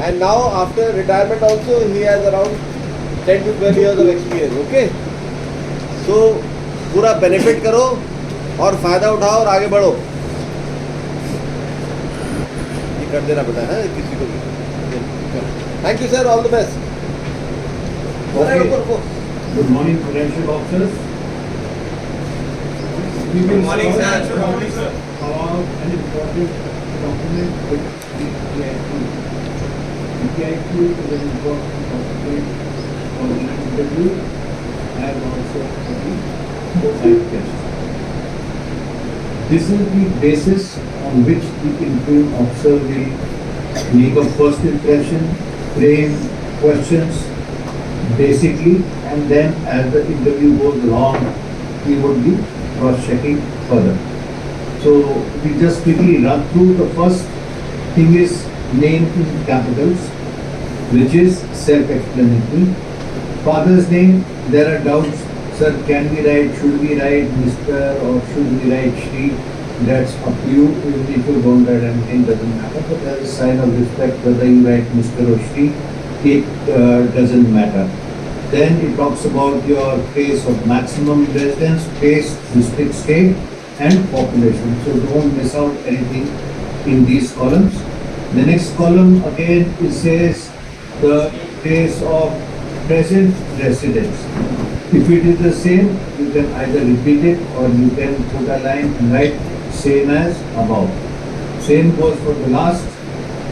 And now after retirement also he has around 10 to 12 years of experience. Okay. So पूरा benefit करो और फायदा उठाओ और आगे बढ़ो. ये कर देना बेटा है किसी को भी. Thank you sir, all the best. Okay. Good morning, potential officers. Good morning, sir. Good morning, sir. About an important document with the PIQ. The PIQ is an important document for the interview and also for the site test. This is the basis on which the interviewing officer will make a first impression, frame questions basically, and then as the interview goes along, we would be cross-checking further. So we just quickly run through. The first thing is name in capitals, which is self-explanatory. Father's name, there are doubts. Sir, can we write, should we write Mr. or should we write Shri? That's up to you. Even if you don't write anything, doesn't matter. But as a sign of respect, whether you write Mr. or Shri, it doesn't matter. Then it talks about your place of maximum residence, place, district, state, and population. So don't miss out anything in these columns. The next column again, it says the place of present residence. If it is the same, you can either repeat it or you can put a line and write same as above. Same goes for the last.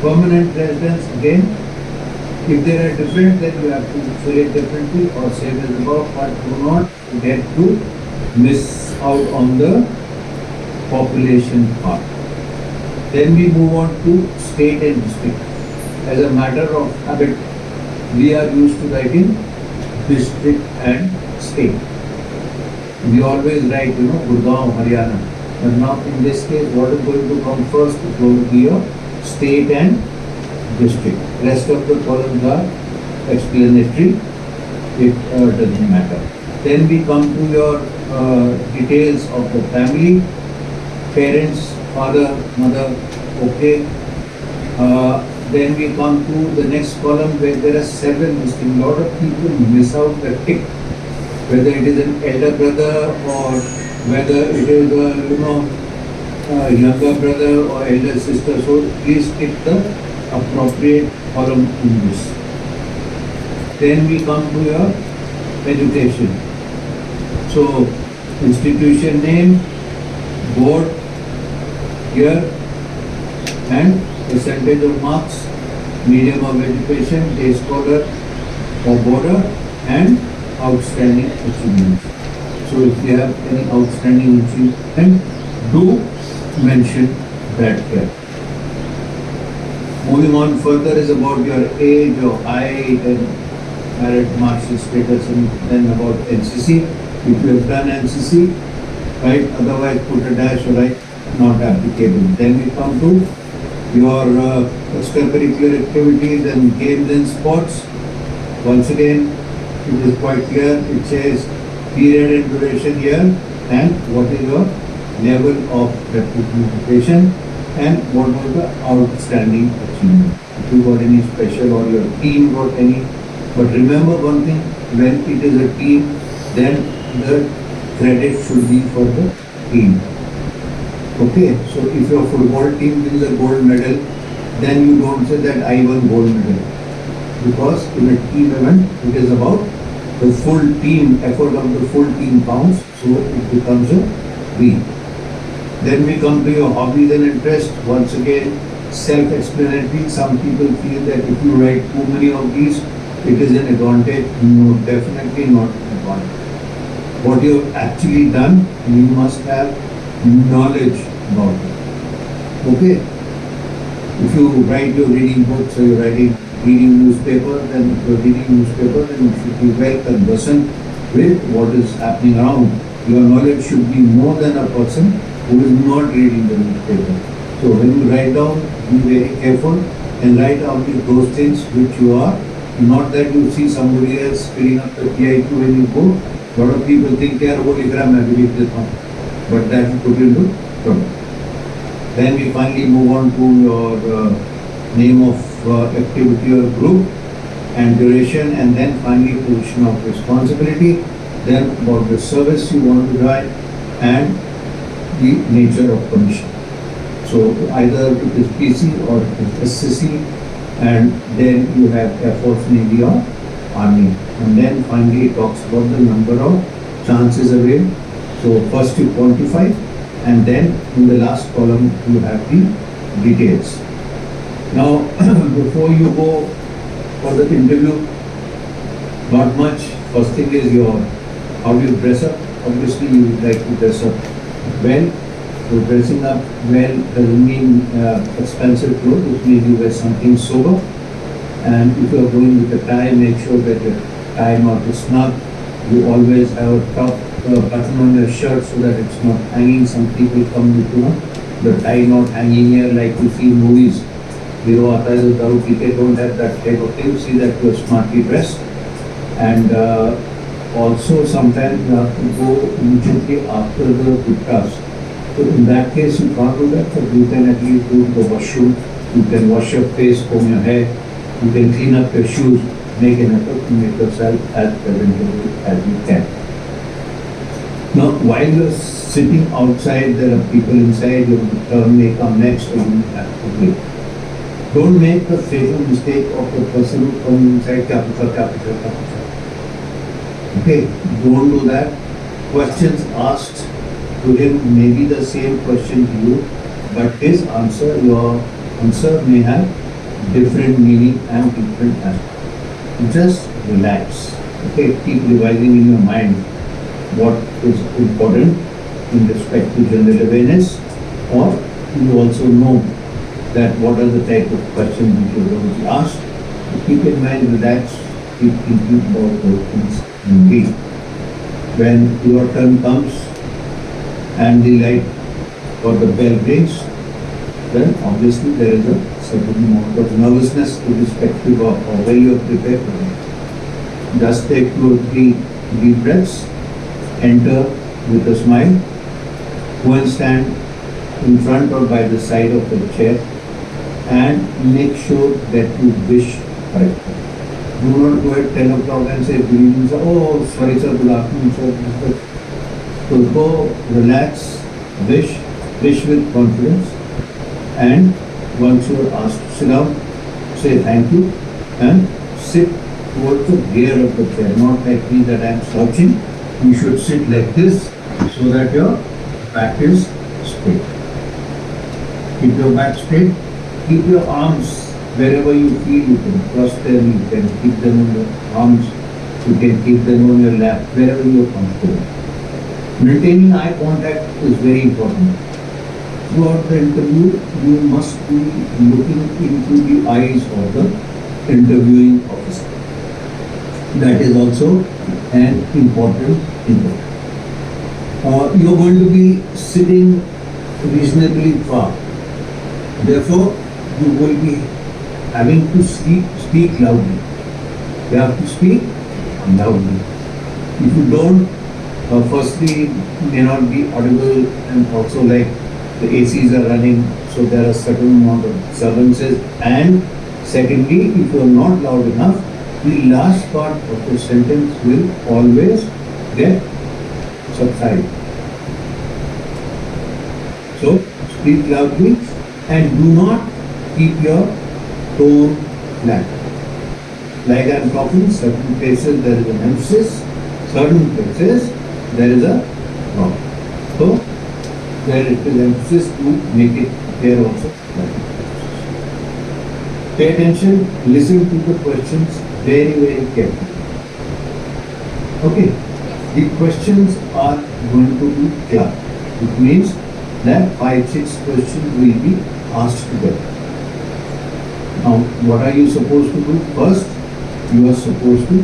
Permanent residence again. If they are different, then you have to fill it differently or same as above, but do not get to miss out on the population part. Then we move on to state and district. As a matter of habit, we are used to writing district and state. We always write, Gurgaon, Haryana. But now in this case, what is going to come first is going to be your state and district. Rest of the columns are explanatory. It doesn't matter. Then we come to your details of the family, parents, father, mother, okay. Then we come to the next column where there are several listing. A lot of people miss out the tick, whether it is an elder brother or whether it is a younger brother or elder sister. So please tick the appropriate column in this. Then we come to your education. So institution name, board, year, and percentage of marks, medium of education, day scholar or boarder, and outstanding achievements. So if you have any outstanding achievement, do mention that here. Moving on further is about your age, your height, and married martial status, and then about NCC. If you have done NCC, right, otherwise put a dash or write not applicable. Then we come to your extracurricular activities and games and sports. Once again, it is quite clear. It says period and duration here, and what is your level of representation, and what was the outstanding achievement. If you got any special or your team got any. But remember one thing, when it is a team, then the credit should be for the team. Okay, so if your football team wins a gold medal, then you don't say that I won gold medal. Because in a team event, it is about the full team, effort of the full team counts, so it becomes a we. Then we come to your hobbies and interests. Once again, self-explanatory. Some people feel that if you write too many of these, it is an advantage. No, definitely not an advantage. What you have actually done, you must have knowledge about it. Okay? If you write your reading books, so you're reading newspaper, then if you're reading newspaper, then you should be well conversant with what is happening around. Your knowledge should be more than a person who is not reading the newspaper. So when you write down, be very careful and write only those things which you are. Not that you see somebody else filling up the PIQ when you go. A lot of people think they are वो लिख रहा मैं भी लिख देता हूँ. But that you put into trouble. Then we finally move on to your name of activity or group, and duration, and then finally position of responsibility, then about the service you want to provide, and the nature of commission. So either it is PC or it is SCC, and then you have Air Force, Navy or Army. And then finally it talks about the number of chances availed. So first you quantify, and then in the last column you have the details. Now before you go for the interview, not much. First thing is how do you dress up? Obviously you would like to dress up well. So dressing up well doesn't mean expensive clothes. It means you wear something sober. And if you are going with a tie, make sure that your tie not is snug. You always have a top button on your shirt so that it's not hanging. Some people come with the tie not hanging here like you see in movies. Hero aata hai, daru pee ke, don't have that type of thing. See that you are smartly dressed. And also sometimes you have to go immediately after the good task. So in that case you can't do that, but you can at least go to the washroom. You can wash your face, comb your hair. You can clean up your shoes, make an effort to make yourself as presentable as you can. Now, while you're sitting outside, there are people inside, your turn may come next, or you have to wait. Don't make the fatal mistake of the person who comes inside, kya pucha. Okay, don't do that. Questions asked to him may be the same question to you, but his answer, your answer may have different meaning and different aspect. Just relax. Okay, keep revising in your mind what is important in respect to general awareness, or you also know that what are the type of questions which you are going to be asked. Keep in mind, relax, keep thinking about those things and be. When your turn comes and the light or the bell rings, then obviously there is a certain amount of nervousness irrespective of how well you are prepared for it. Just take 2 or 3 deep breaths, enter with a smile, go and stand in front or by the side of the chair and make sure that you wish correctly. Do not go at 10 o'clock and say, good evening, sir. Oh, sorry, sir, good afternoon, sir. So go, relax, wish with confidence, and once you are asked to sit down, say thank you and sit towards the rear of the chair, not like me that I am slouching. You should sit like this so that your back is straight. Keep your back straight, keep your arms wherever you feel. You can cross them, you can keep them on your arms, you can keep them on your lap, wherever you are comfortable. Maintaining eye contact is very important. Throughout the interview, you must be looking into the eyes of the interviewing officer. That is also an important thing. You are going to be sitting reasonably far. Therefore, you will be having to speak loudly. You have to speak loudly. If you don't, firstly, may not be audible, and also like the ACs are running, so there are certain amount of disturbances. And secondly, if you are not loud enough, the last part of the sentence will always get subside. So speak loudly and do not keep your tone flat. Like I am talking, certain places there is an emphasis, certain places there is a drop. So there is emphasis to make it there also. Pay attention, listen to the questions very, very carefully. Okay, the questions are going to be clear. It means that 5-6 questions will be asked together. Now, what are you supposed to do? First, you are supposed to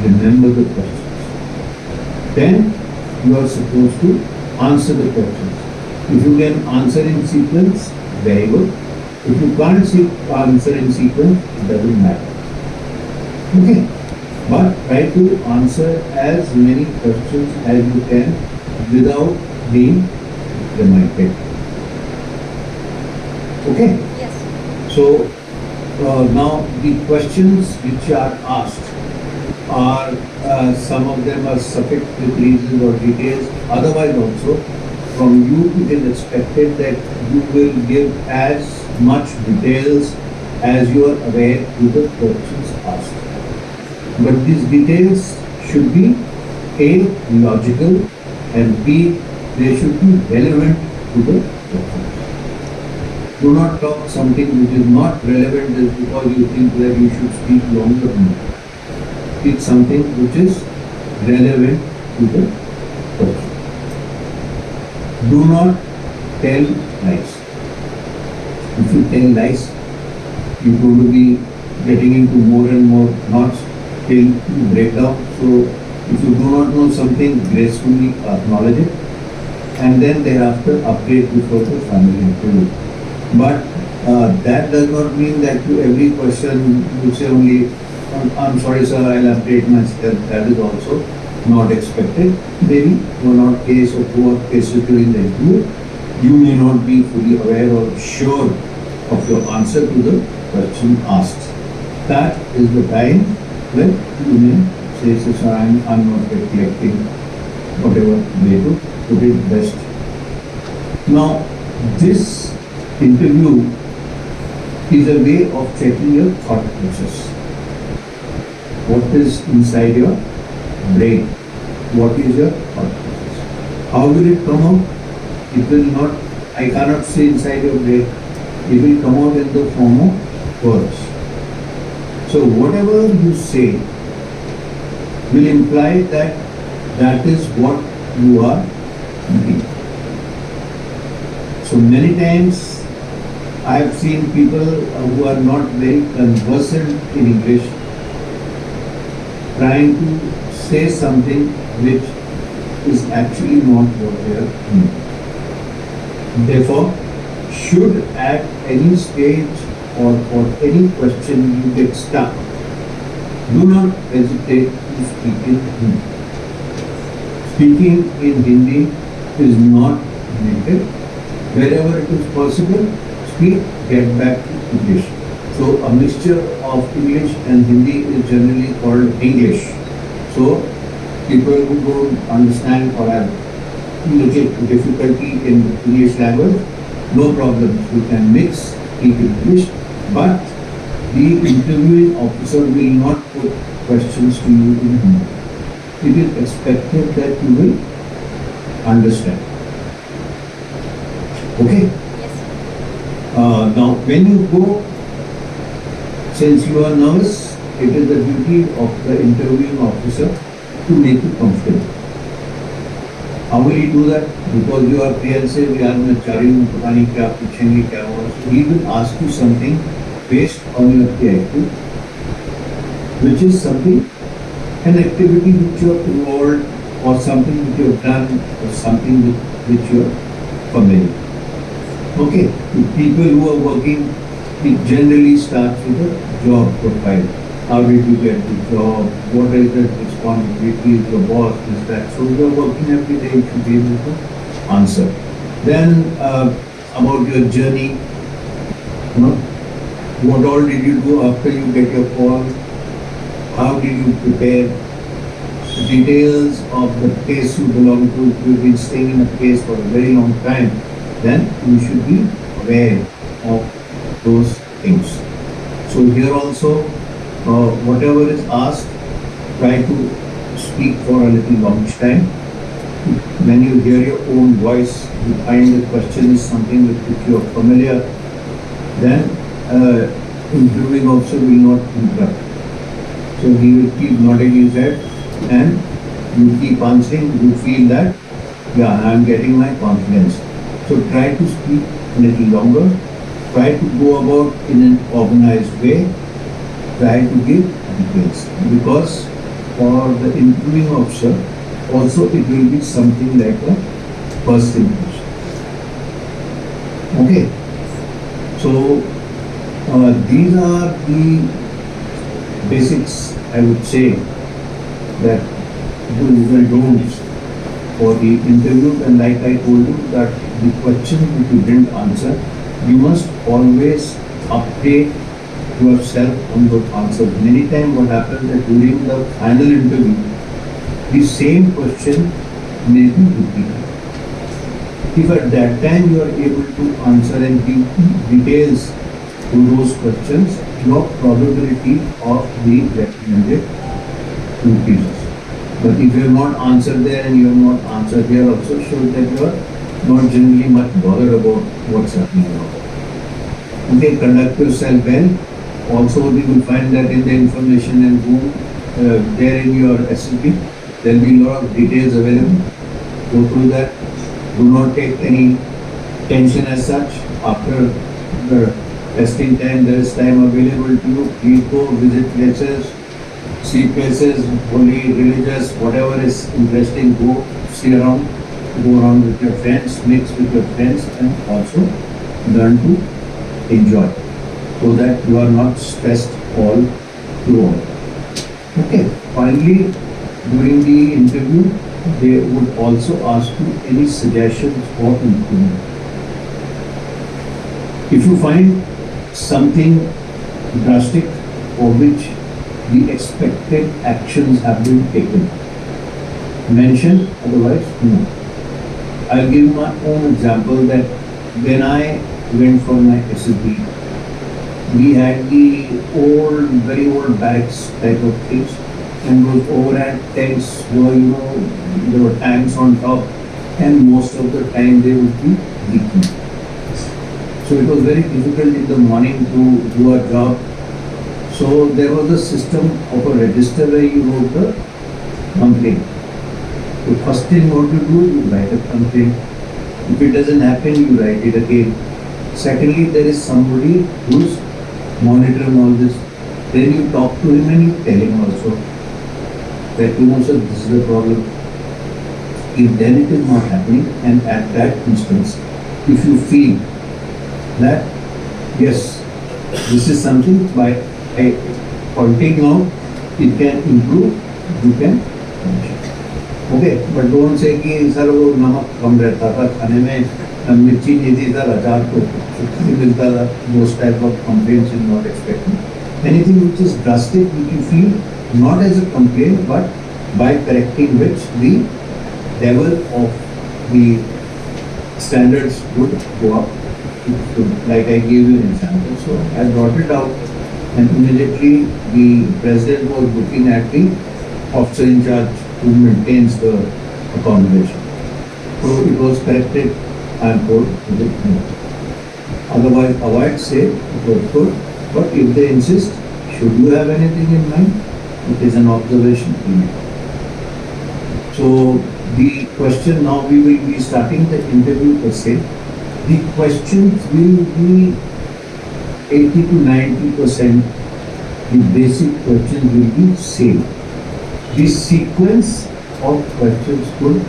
remember the questions. Then, you are supposed to answer the questions. If you can answer in sequence, very good. If you can't answer in sequence, it doesn't matter. Okay, but try to answer as many questions as you can without being reminded. Okay? Yes. So, Now, the questions which are asked are, some of them are subject with reasons or details. Otherwise also, from you it is expected that you will give as much details as you are aware to the questions asked. But these details should be A, logical, and B, they should be relevant to the questions. Do not talk something which is not relevant just because you think that you should speak longer. Speak something which is relevant to the question. Do not tell lies. If you tell lies, you're going to be getting into more and more knots till you break down. So if you do not know something, gracefully acknowledge it and then thereafter update before the final interview. But that does not mean that to every question you say only, I'm sorry sir, I'll update myself. That is also not expected. Maybe one or case or two cases during the interview, you may not be fully aware or sure of your answer to the question asked. That is the time when you may say, sir, I'm not recollecting whatever way to put it best. Now, this interview is a way of checking your thought process. What is inside your brain? What is your thought process? How will it come out? It will not, I cannot say inside your brain. It will come out in the form of words. So whatever you say will imply that that is what you are thinking. So many times I have seen people who are not very conversant in English trying to say something which is actually not what they are meaning. Therefore, should at any stage or for any question you get stuck, do not hesitate to speak in Hindi. Speaking in Hindi is not negative. Wherever it is possible, speak, get back to English. So a mixture of English and Hindi is generally called English. So people who don't understand or have little difficulty in English language, no problem. You can mix, speak English, but the interviewing officer will not put questions to you in Hindi. It is expected that you will understand. Okay? Yes. Now, when you go, since you are nervous, it is the duty of the interviewing officer to make you comfortable. How will he do that? Because you are apprehensive, yaar main chari hu, pata nahi kya puchenge, kya hoga. So he will ask you something based on your PIQ, which is something, an activity which you are involved or something which you have done or something with which you are familiar. Okay, the people who are working, it generally starts with a job profile. How did you get the job? What is the responsibility of your boss? Is that so? You are working every day, you should be able to answer. Then about your journey, what all did you do after you get your call? How did you prepare? Details of the place you belong to. If you've been staying in a place for a very long time, then you should be aware of those things. So here also, whatever is asked, try to speak for a little long time. When you hear your own voice, you find the question is something with which you are familiar, then interviewing officer will not interrupt. So he will keep nodding his head and you keep answering, you feel that, yeah, I am getting my confidence. So try to speak a little longer, try to go about in an organized way, try to give details. Because for the interviewing officer, also it will be something like a first impression. Okay. So these are the basics, I would say, that do's and don'ts for the interview. And like I told you that the question which you didn't answer, you must always update yourself on those answers. Many times what happens is during the final interview, the same question may be repeated. If at that time you are able to answer and give details to those questions, your probability of being recommended increases. But if you have not answered there and you have not answered here also, shows that you are not generally much bothered about what's happening around. Okay, conduct yourself well. Also, you will find that in the information and room, there in your SLP, there will be a lot of details available. Go through that. Do not take any tension as such. After the testing time, there is time available to you. Please go visit places, see places, holy, religious, whatever is interesting, go see around, go around with your friends, mix with your friends, and also learn to enjoy so that you are not stressed all throughout. Okay, finally, during the interview, they would also ask you any suggestions for improvement. If you find something drastic for which the expected actions have been taken, mention, otherwise no. I'll give my own example that when I went for my SSB, we had the old, very old barracks type of things, and those overhead tanks were, there were tanks on top, and most of the time they would be leaking. So it was very difficult in the morning to do a job. So there was a system of a register where you wrote the complaint. The first thing what you do, you write a complaint. If it doesn't happen, you write it again. Secondly, there is somebody who's monitoring all this. Then you talk to him and you tell him also that sir, this is the problem. If then it is not happening, and at that instance, if you feel that yes, this is something by pointing out it can improve, you can mention. Okay, but don't say कि sir वो नमक कम रहता था खाने में, मिर्ची नहीं थी सर, अचार को नहीं मिलता था. Those type of complaints is not expected. Anything which is drastic, which you feel not as a complaint, but by correcting which the level of the standards would go up. Like I gave you an example, so I brought it out, and immediately the president was looking at the officer in charge who maintains the accommodation. So it was corrected and told to the no. Otherwise, avoid say it was good, but if they insist, should you have anything in mind, it is an observation to you. So the question now, we will be starting the interview per se. The questions will be 80 to 90%. The basic questions will be same. The sequence of questions could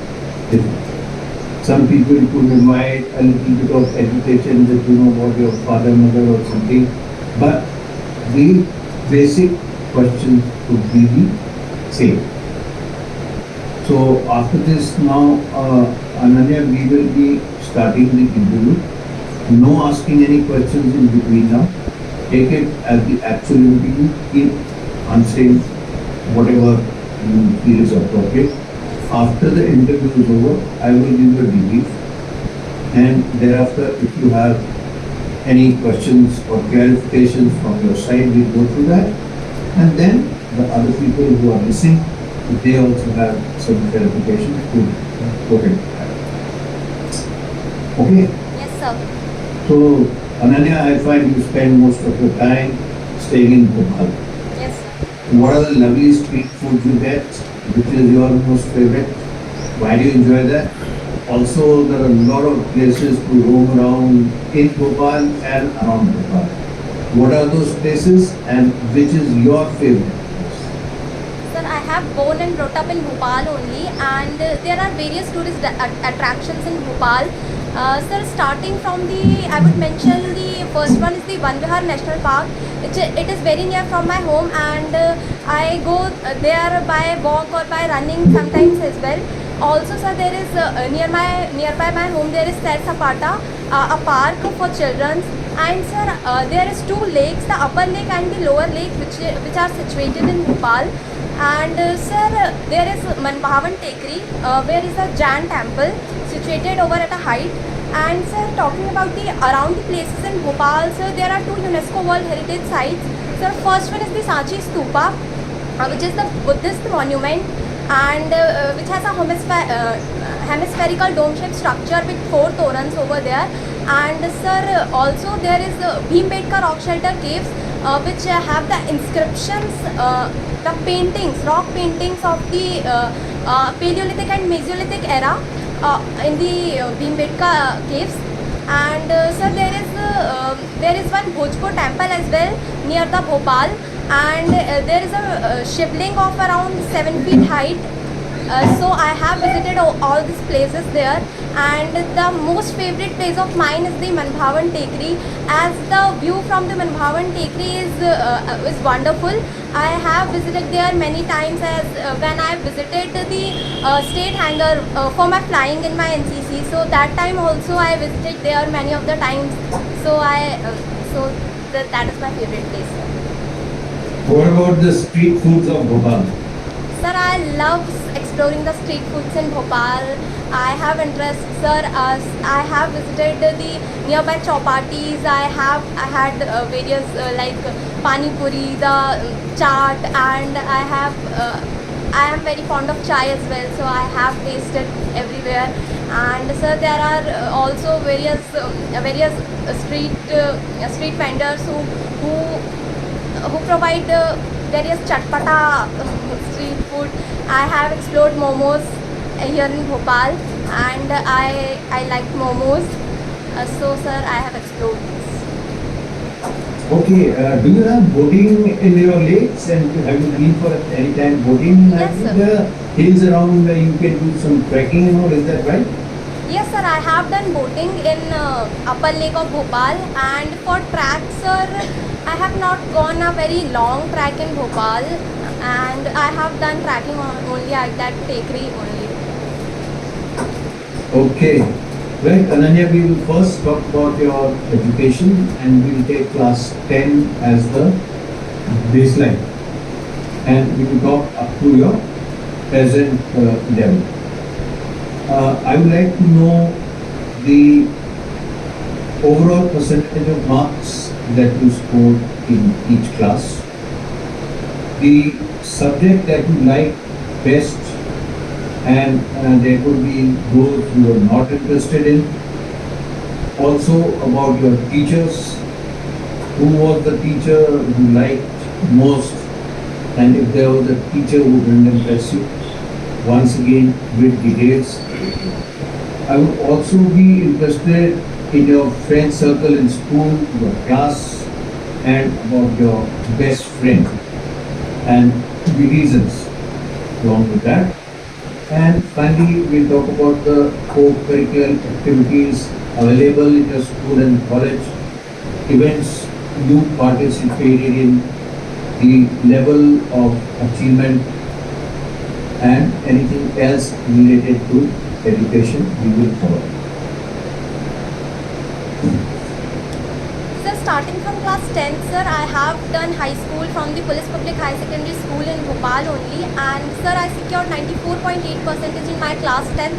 differ. Some people could invite a little bit of education that about your father, mother or something, but the basic questions could be the same. So after this now, Ananya, we will be starting the interview. No asking any questions in between now. Take it as the actual interview. Keep answering whatever you feel is appropriate. After the interview is over, I will give you a debrief. And thereafter, if you have any questions or clarifications from your side, we'll go through that. And then the other people who are listening, if they also have some clarification, to go ahead. Okay? Yes, sir. So, Ananya, I find you spend most of your time staying in Bhopal. Yes, sir. What are the lovely street foods you get? Which is your most favorite? Why do you enjoy that? Also, there are a lot of places to roam around in Bhopal and around Bhopal. What are those places and which is your favorite? Sir, I have born and brought up in Bhopal only, and there are various tourist attractions in Bhopal. Sir, starting from I would mention the first one is the Van Vihar National Park. It is very near from my home, and I go there by walk or by running sometimes as well. Also, sir, there is nearby my home there is Ser Sapata, a park for children. And sir, there is two lakes, the upper lake and the lower lake, which are situated in Bhopal. And sir, there is Manbhavan Tekri, where is a Jain temple situated over at a height. And sir, talking about the around the places in Bhopal, sir, there are two UNESCO World Heritage sites. Sir, first one is the Sanchi Stupa, which is the Buddhist monument, and which has a hemispherical dome-shaped structure with 4 torans over there. And sir, also there is Bhimbedkar rock shelter caves, which have the inscriptions, the paintings, rock paintings of the Paleolithic and Mesolithic era in the Bhimbedkar caves. And sir, there is one Bhojpur temple as well near the Bhopal, and there is a shivling of around 7 feet height. So I have visited all these places there, and the most favorite place of mine is the Manbhavan Tekri, as the view from the Manbhavan Tekri is wonderful. I have visited there many times, as when I visited the state hangar for my flying in my NCC. So that time also I visited there many of the times. So that is my favorite place. What about the street foods of Bhopal? Sir, I love exploring the street foods in Bhopal. I have interest, sir. I have visited the nearby chowpatis. I had various like pani puri, the chaat, and I am very fond of chai as well. So I have tasted everywhere. And sir, there are also various street vendors who provide various chatpata street food. I have explored momos here in Bhopal, and I like momos. So sir, I have explored this. Okay, do you have boating in your lakes, and have you been for any time boating? Yes, And sir. the hills around you can do some trekking and all, is that right? Yes sir, I have done boating in upper lake of Bhopal, and for track, sir, I have not gone a very long track in Bhopal, and I have done tracking only at that Tekri only. Okay. Right, Ananya, we will first talk about your education, and we will take class 10 as the baseline. And we will talk up to your present level. I would like to know the overall percentage of marks that you scored in each class, the subject that you like best, and there could be those you are not interested in. Also about your teachers, who was the teacher you liked most, and if there was a teacher who didn't impress you, once again with details. I would also be interested in your friend circle in school, your class, and about your best friend, and the reasons along with that. And finally, we'll talk about the co-curricular activities available in your school and college, events you participated in, the level of achievement, and anything else related to education we will cover. Sir, starting from class 10, sir, I have done high school from the Police Public High Secondary School in Bhopal only, and sir, I secured 94.8% in my class 10.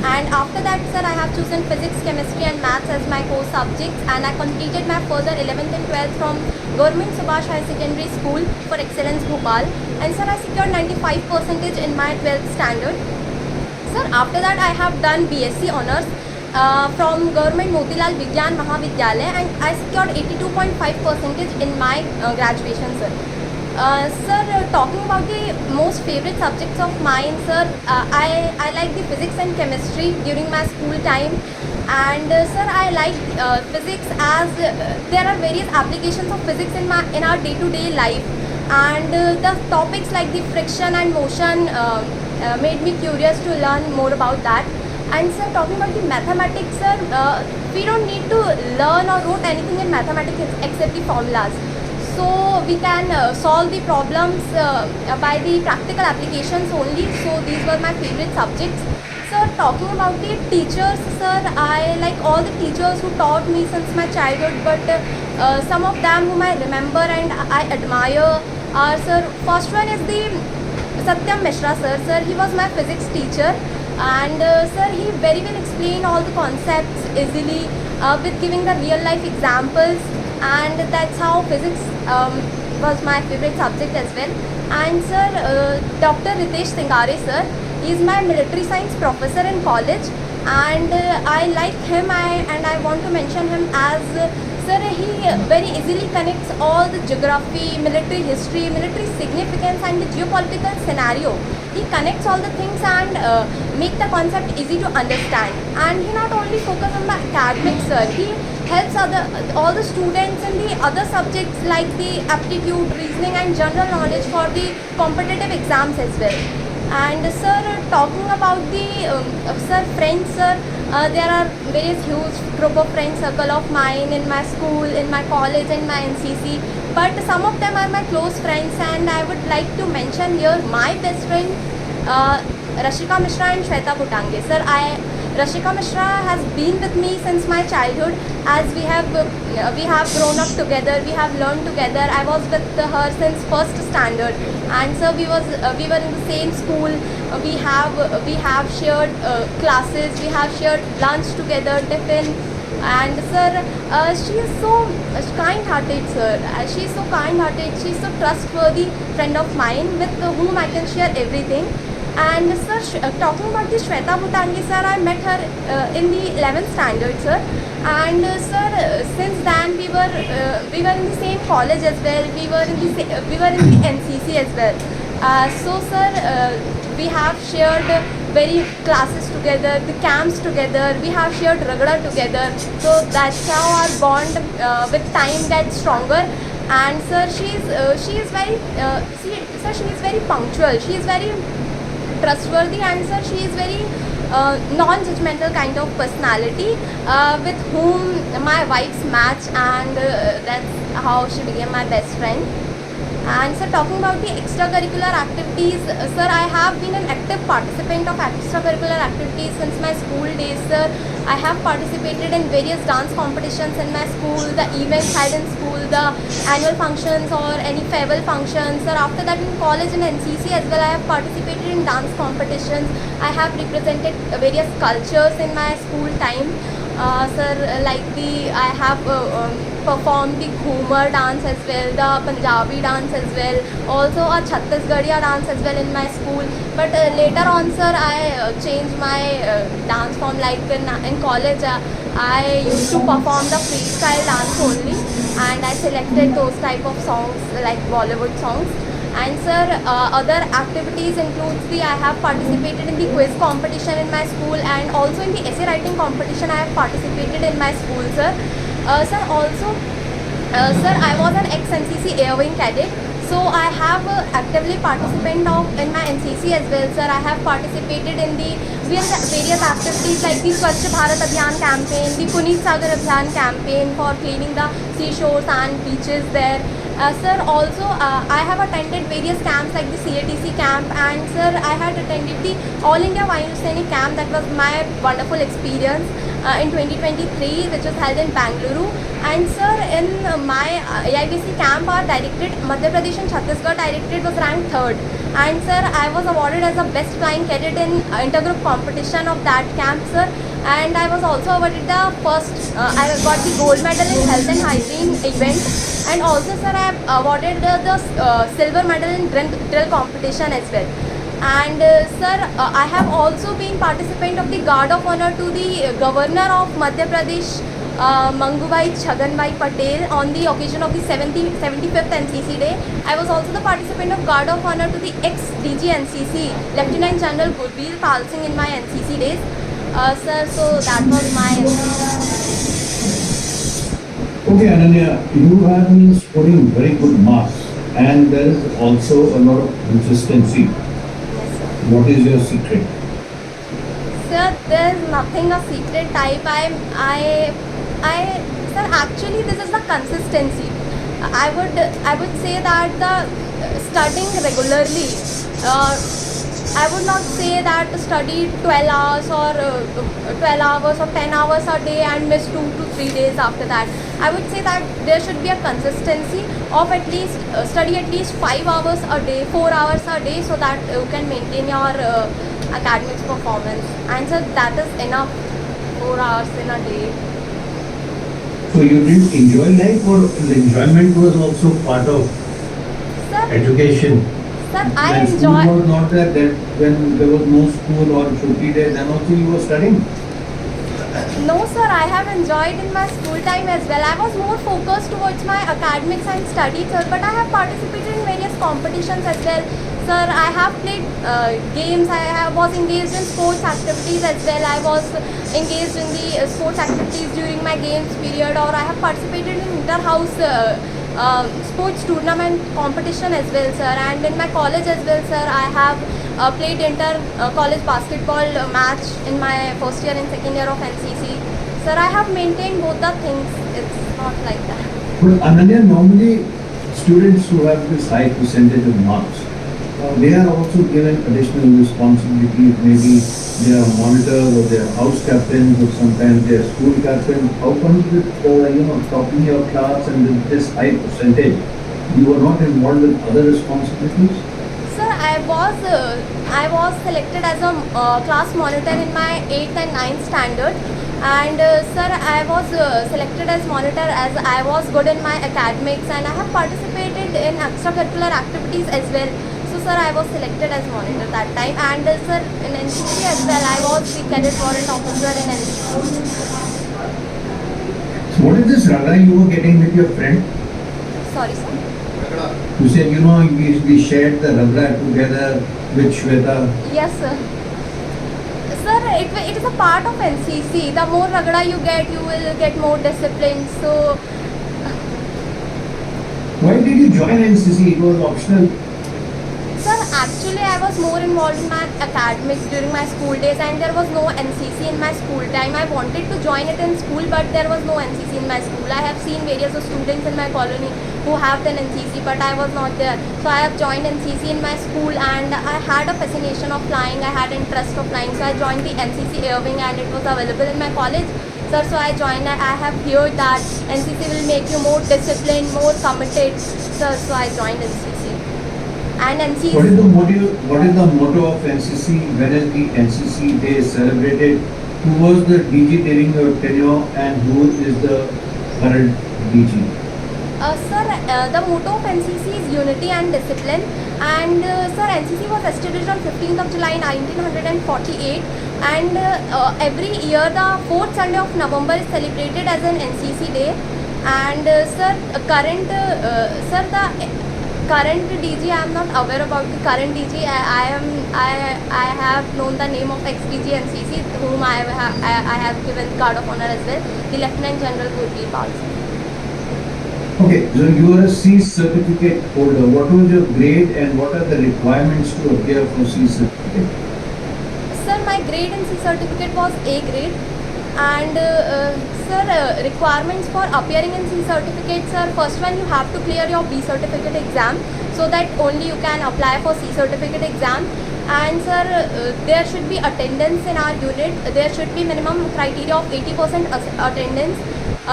And after that, sir, I have chosen physics, chemistry and maths as my core subjects, and I completed my further 11th and 12th from Government Subhash High Secondary School for Excellence Bhopal. And sir, I secured 95% in my 12th standard. Sir, after that I have done BSc Honours from Government Motilal Vigyan Mahavidyalaya, and I secured 82.5% in my graduation, sir. Sir, talking about the most favorite subjects of mine, sir, I like the physics and chemistry during my school time. And sir, I like physics as there are various applications of physics in our day-to-day life, and the topics like the friction and motion made me curious to learn more about that. And sir, talking about the mathematics, sir, we don't need to learn or wrote anything in mathematics except the formulas. so we can solve the problems by the practical applications only. So these were my favorite subjects. Sir, talking about the teachers, sir, I like all the teachers who taught me since my childhood, but some of them whom I remember and I admire are, sir, first one is the Satyam Mishra, sir. Sir, he was my physics teacher, and sir, he very well explained all the concepts easily with giving the real life examples, and that's how physics was my favorite subject as well. And sir, Dr. Ritesh Singare, sir, he is my military science professor in college, and I like him. And I want to mention him as sir, he very easily connects all the geography, military history, military significance, and the geopolitical scenario. He connects all the things and make the concept easy to understand. And he not only focus on the academics, sir, he helps all the students in the other subjects like the aptitude, reasoning, and general knowledge for the competitive exams as well. And sir, talking about the sir friends, sir, there are various huge group of friends circle of mine in my school, in my college, and my NCC. But some of them are my close friends, and I would like to mention here my best friend, Rashika Mishra and Shweta Bhutange. Sir, Rashika Mishra has been with me since my childhood, as we have grown up together, we have learned together. I was with her since first standard, and so we were in the same school. We have shared classes, we have shared lunch together, tiffin. And sir, she is so kind-hearted, sir. She is so kind-hearted. She is so trustworthy friend of mine with whom I can share everything. And sir, talking about the Shweta Bhutangi, sir, I met her in the 11th standard, sir. And sir, since then we were in the same college as well. We were in the NCC as well. So sir, we have shared very classes together, the camps together. We have shared Ragda together. So that's how our bond with time gets stronger. And sir, she is very punctual. She is very trustworthy, and sir, she is very non-judgmental kind of personality with whom my vibes match, and that's how she became my best friend. And sir, talking about the extracurricular activities, sir, I have been an active participant of extracurricular activities since my school days, sir. I have participated in various dance competitions in my school, the events held in school, the annual functions or any farewell functions. Sir, after that in college and NCC as well, I have participated in dance competitions. I have represented various cultures in my school time. Sir, I have performed the Ghumar dance as well, the Punjabi dance as well, also a Chhattisgarhiya dance as well in my school. But later on, sir, I changed my dance form. Like in college, I used to perform the freestyle dance only, and I selected those type of songs like Bollywood songs. And sir, other activities includes I have participated in the quiz competition in my school, and also in the essay writing competition I have participated in my school, sir. Sir, also, sir, I was an ex-NCC Air Wing cadet, so I have actively participated in my NCC as well, sir. I have participated in the various activities like the Swachh Bharat Abhiyan campaign, the Puneet Sagar Abhiyan campaign for cleaning the seashores and beaches there. Sir, also I have attended various camps like the CATC camp, and sir, I had attended the All India Vayu Sainik camp. That was my wonderful experience in 2023, which was held in Bangalore. And sir, in my AIBC camp, our directorate, Madhya Pradesh and Chhattisgarh directorate, was ranked 3rd. And sir, I was awarded as a best flying cadet in intergroup competition of that camp, sir. And I was also awarded the first, I got the gold medal in health and hygiene event. And also, sir, I have awarded the silver medal in drill competition as well. And sir, I have also been participant of the Guard of Honor to the Governor of Madhya Pradesh, Mangubhai Chhaganbhai Patel, on the occasion of the 75th NCC Day. I was also the participant of Guard of Honor to the ex-DG NCC, Lieutenant General Gurveer Pal Singh, in my NCC days. Sir, so that was my NCC. Okay, Ananya, you have been scoring very good marks, and there is also a lot of consistency. Yes, sir. What is your secret? Sir, there's nothing a secret type. Sir, actually, this is the consistency. I would say that the studying regularly. I would not say that study 12 hours or 12 hours or 10 hours a day and miss 2 to 3 days after that. I would say that there should be a consistency of at least study at least 5 hours a day, 4 hours a day, so that you can maintain your academics performance. And so that is enough, 4 hours in a day. So you didn't enjoy life, or the enjoyment was also part of Sir, education? sir, I When enjoy. school was not there, that when there was no school or Chutti day, then also you were studying? No, sir, I have enjoyed in my school time as well. I was more focused towards my academics and studies, sir, but I have participated in various competitions as well. Sir, I have played games, was engaged in sports activities as well. I was engaged in the sports activities during my games period, or I have participated in inter-house sports tournament competition as well, sir. And in my college as well, sir, I have played inter-college basketball match in my first year and second year of NCC. Sir, I have maintained both the things. It's not like that. But Ananya, normally students who have this high percentage of marks, they are also given additional responsibilities. Maybe they are monitors or they are house captains, or sometimes they are school captains. How come with topping your class and with this high percentage, you were not involved in other responsibilities? Sir, I was selected as a class monitor in my 8th and 9th standard, and sir, I was selected as monitor as I was good in my academics, and I have participated in extracurricular activities as well. So sir, I was selected as monitor that time, and sir, in NCC as well, I was the cadet warrant officer in NCC. So what is this ragda you were getting with your friend? Sorry, sir. You said, we shared the ragda together with Shweta. Yes, sir. Sir, it is a part of NCC. The more ragda you get, you will get more discipline. So, Why did you join NCC? It was optional. sir, actually I was more involved in my academics during my school days, and there was no NCC in my school time. I wanted to join it in school, but there was no NCC in my school. I have seen various students in my colony who have done NCC, but I was not there. So I have joined NCC in my school, and I had a fascination of flying. I had interest of flying, so I joined the NCC Air Wing, and it was available in my college. Sir, so I joined. I have heard that NCC will make you more disciplined, more committed. Sir, so I joined NCC. And NCC. What is the motto of NCC? When is the NCC day celebrated? Who was the DG during your tenure, and who is the current DG? Sir, the motto of NCC is unity and discipline, and sir, NCC was established on 15th of July 1948, and every year the 4th Sunday of November is celebrated as an NCC day. And sir, the current DG, I am not aware about the current DG. I have known the name of ex-DG NCC, whom I have given card of honor as well, the Lieutenant General Gurpreet Pal. Okay, so you are a C certificate holder. What was your grade, and what are the requirements to appear for C certificate? Sir, my grade in C certificate was A grade, and sir, requirements for appearing in C certificate, sir, first one, you have to clear your B certificate exam, so that only you can apply for C certificate exam. And sir, there should be attendance in our unit. There should be minimum criteria of 80% attendance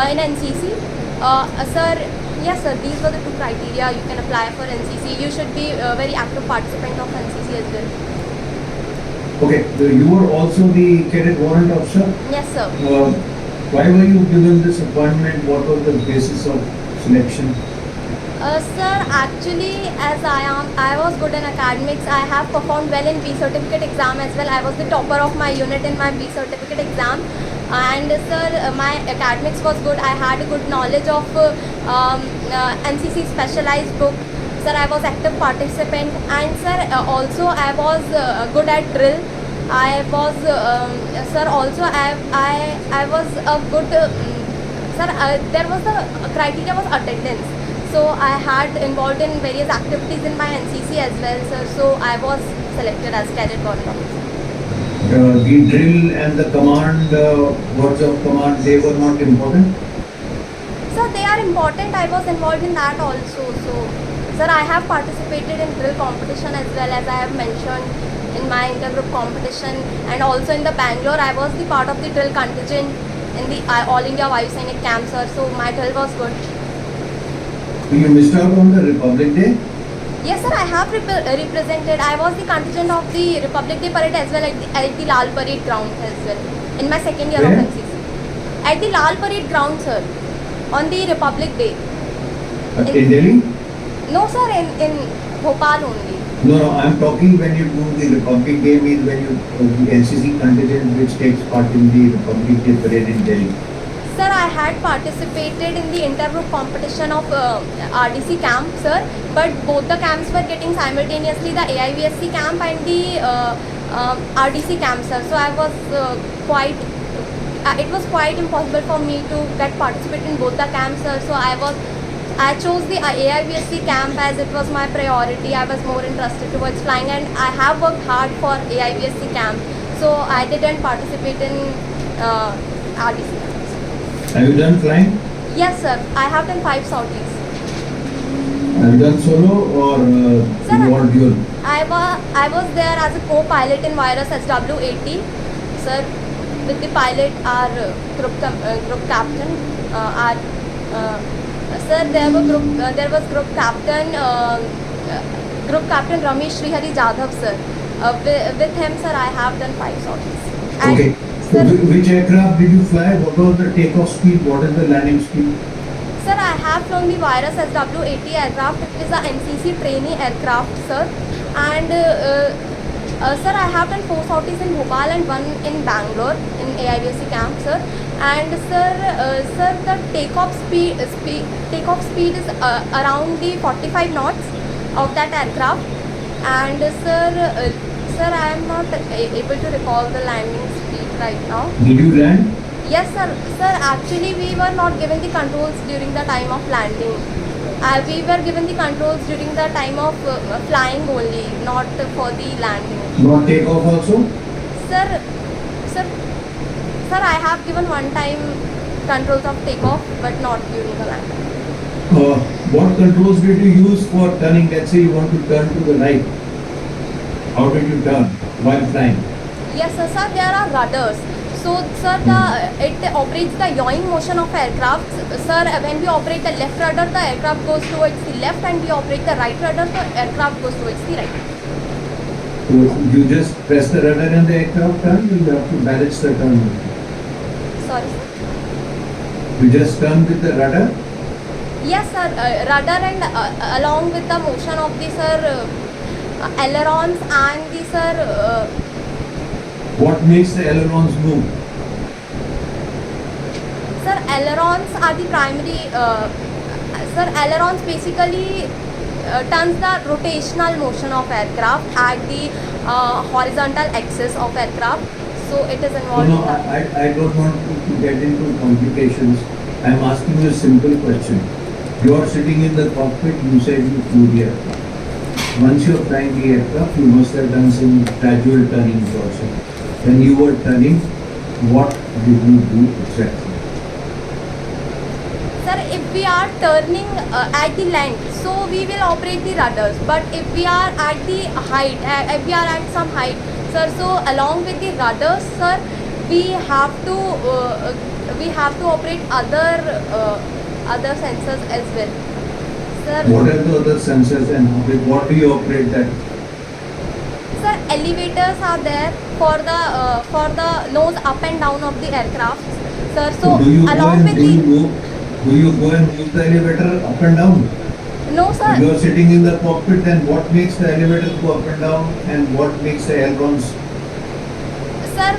in NCC. Sir, yes sir, these were the two criteria you can apply for NCC. You should be a very active participant of NCC as well. Okay, so you were also the cadet warrant officer. Yes sir. Why were you given this appointment? What was the basis of selection? Sir, actually, as I was good in academics. I have performed well in B certificate exam as well. I was the topper of my unit in my B certificate exam. And sir, my academics was good. I had a good knowledge of NCC specialized book. Sir, I was active participant, and sir, also I was good at drill. I was sir, also I was a good sir. There was the criteria was attendance. So I had involved in various activities in my NCC as well, sir. So I was selected as cadet warrant officer. The drill and the command, words of command, they were not important? So they are important. I was involved in that also. So, sir, I have participated in drill competition as well as I have mentioned in my intergroup competition, and also in the Bangalore. I was the part of the drill contingent in the All India Vayu Sainik camp, sir. So my drill was good. You missed out on the Republic Day? Yes, sir, I have represented. I was the contingent of the Republic Day parade as well at the Lal Parade ground as well in my second year Where? of NCC. At the Lal Parade ground, sir, on the Republic Day. In Delhi? No, sir, in Bhopal only. No, I'm talking when you do the Republic Day, means when you, the NCC contingent which takes part in the Republic Day parade in Delhi. Sir, I had participated in the intergroup competition of RDC camp, sir, but both the camps were getting simultaneously, the AIVSC camp and the RDC camp, sir. So I was it was quite impossible for me to get participate in both the camps, sir. So I chose the AIVSC camp as it was my priority. I was more interested towards flying, and I have worked hard for AIVSC camp. So I didn't participate in RDC camp. Have you done flying? Yes, sir. I have done 5 sorties. Have you done solo or Sir, you all dual? I was there as a co-pilot in Virus SW80, sir. With the pilot, our group captain, sir. There was group captain Ramesh Srihari Jadhav, sir. With him, sir, I have done 5 sorties. And, Okay. So sir, which aircraft did you fly? What was the takeoff speed? What is the landing speed? sir, I have flown the Virus SW80 aircraft. It is a NCC trainee aircraft, sir. And sir, I have done 4 sorties in Bhopal and 1 in Bangalore in AIVSC camp, sir. And sir, the takeoff speed is around the 45 knots of that aircraft. And sir, I am not able to recall the landing speed right now. Did you land? Yes, sir. Sir, actually, we were not given the controls during the time of landing. We were given the controls during the time of flying only, not for the landing. Not takeoff also? Sir, I have given one time controls of takeoff, but not during the landing. What controls did you use for turning? Let's say you want to turn to the right. How did you turn while flying? Yes, sir, there are rudders. So, sir, it operates the yawing motion of aircraft. Sir, when we operate the left rudder, the aircraft goes towards the left, and we operate the right rudder, the aircraft goes towards the right. So you just press the rudder and the aircraft turns, or you have to balance the turn? Sorry, sir. You just turn with the rudder? Yes, sir, rudder and along with the motion of the, sir, ailerons and the, sir, What makes the ailerons move? sir, ailerons are the primary, sir, ailerons basically turns the rotational motion of aircraft at the horizontal axis of aircraft. So it is involved No, in that. I don't want to get into complications. I am asking you a simple question. You are sitting in the cockpit, you said you flew the aircraft. Once you are flying the aircraft, you must have done some gradual turnings also. When you were turning, what did you do exactly? Sir, if we are turning at the length, so we will operate the rudders. But if we are at the height, if we are at some height, sir, so along with the rudders, sir, we have to operate other sensors as well. Sir, What are the other sensors and with what do you operate that? sir, elevators are there for the nose up and down of the aircraft, sir. So do you along with the do you go and move the elevator up and down? no, sir. You are sitting in the cockpit, then what makes the elevator go up and down and what makes the ailerons? Sir,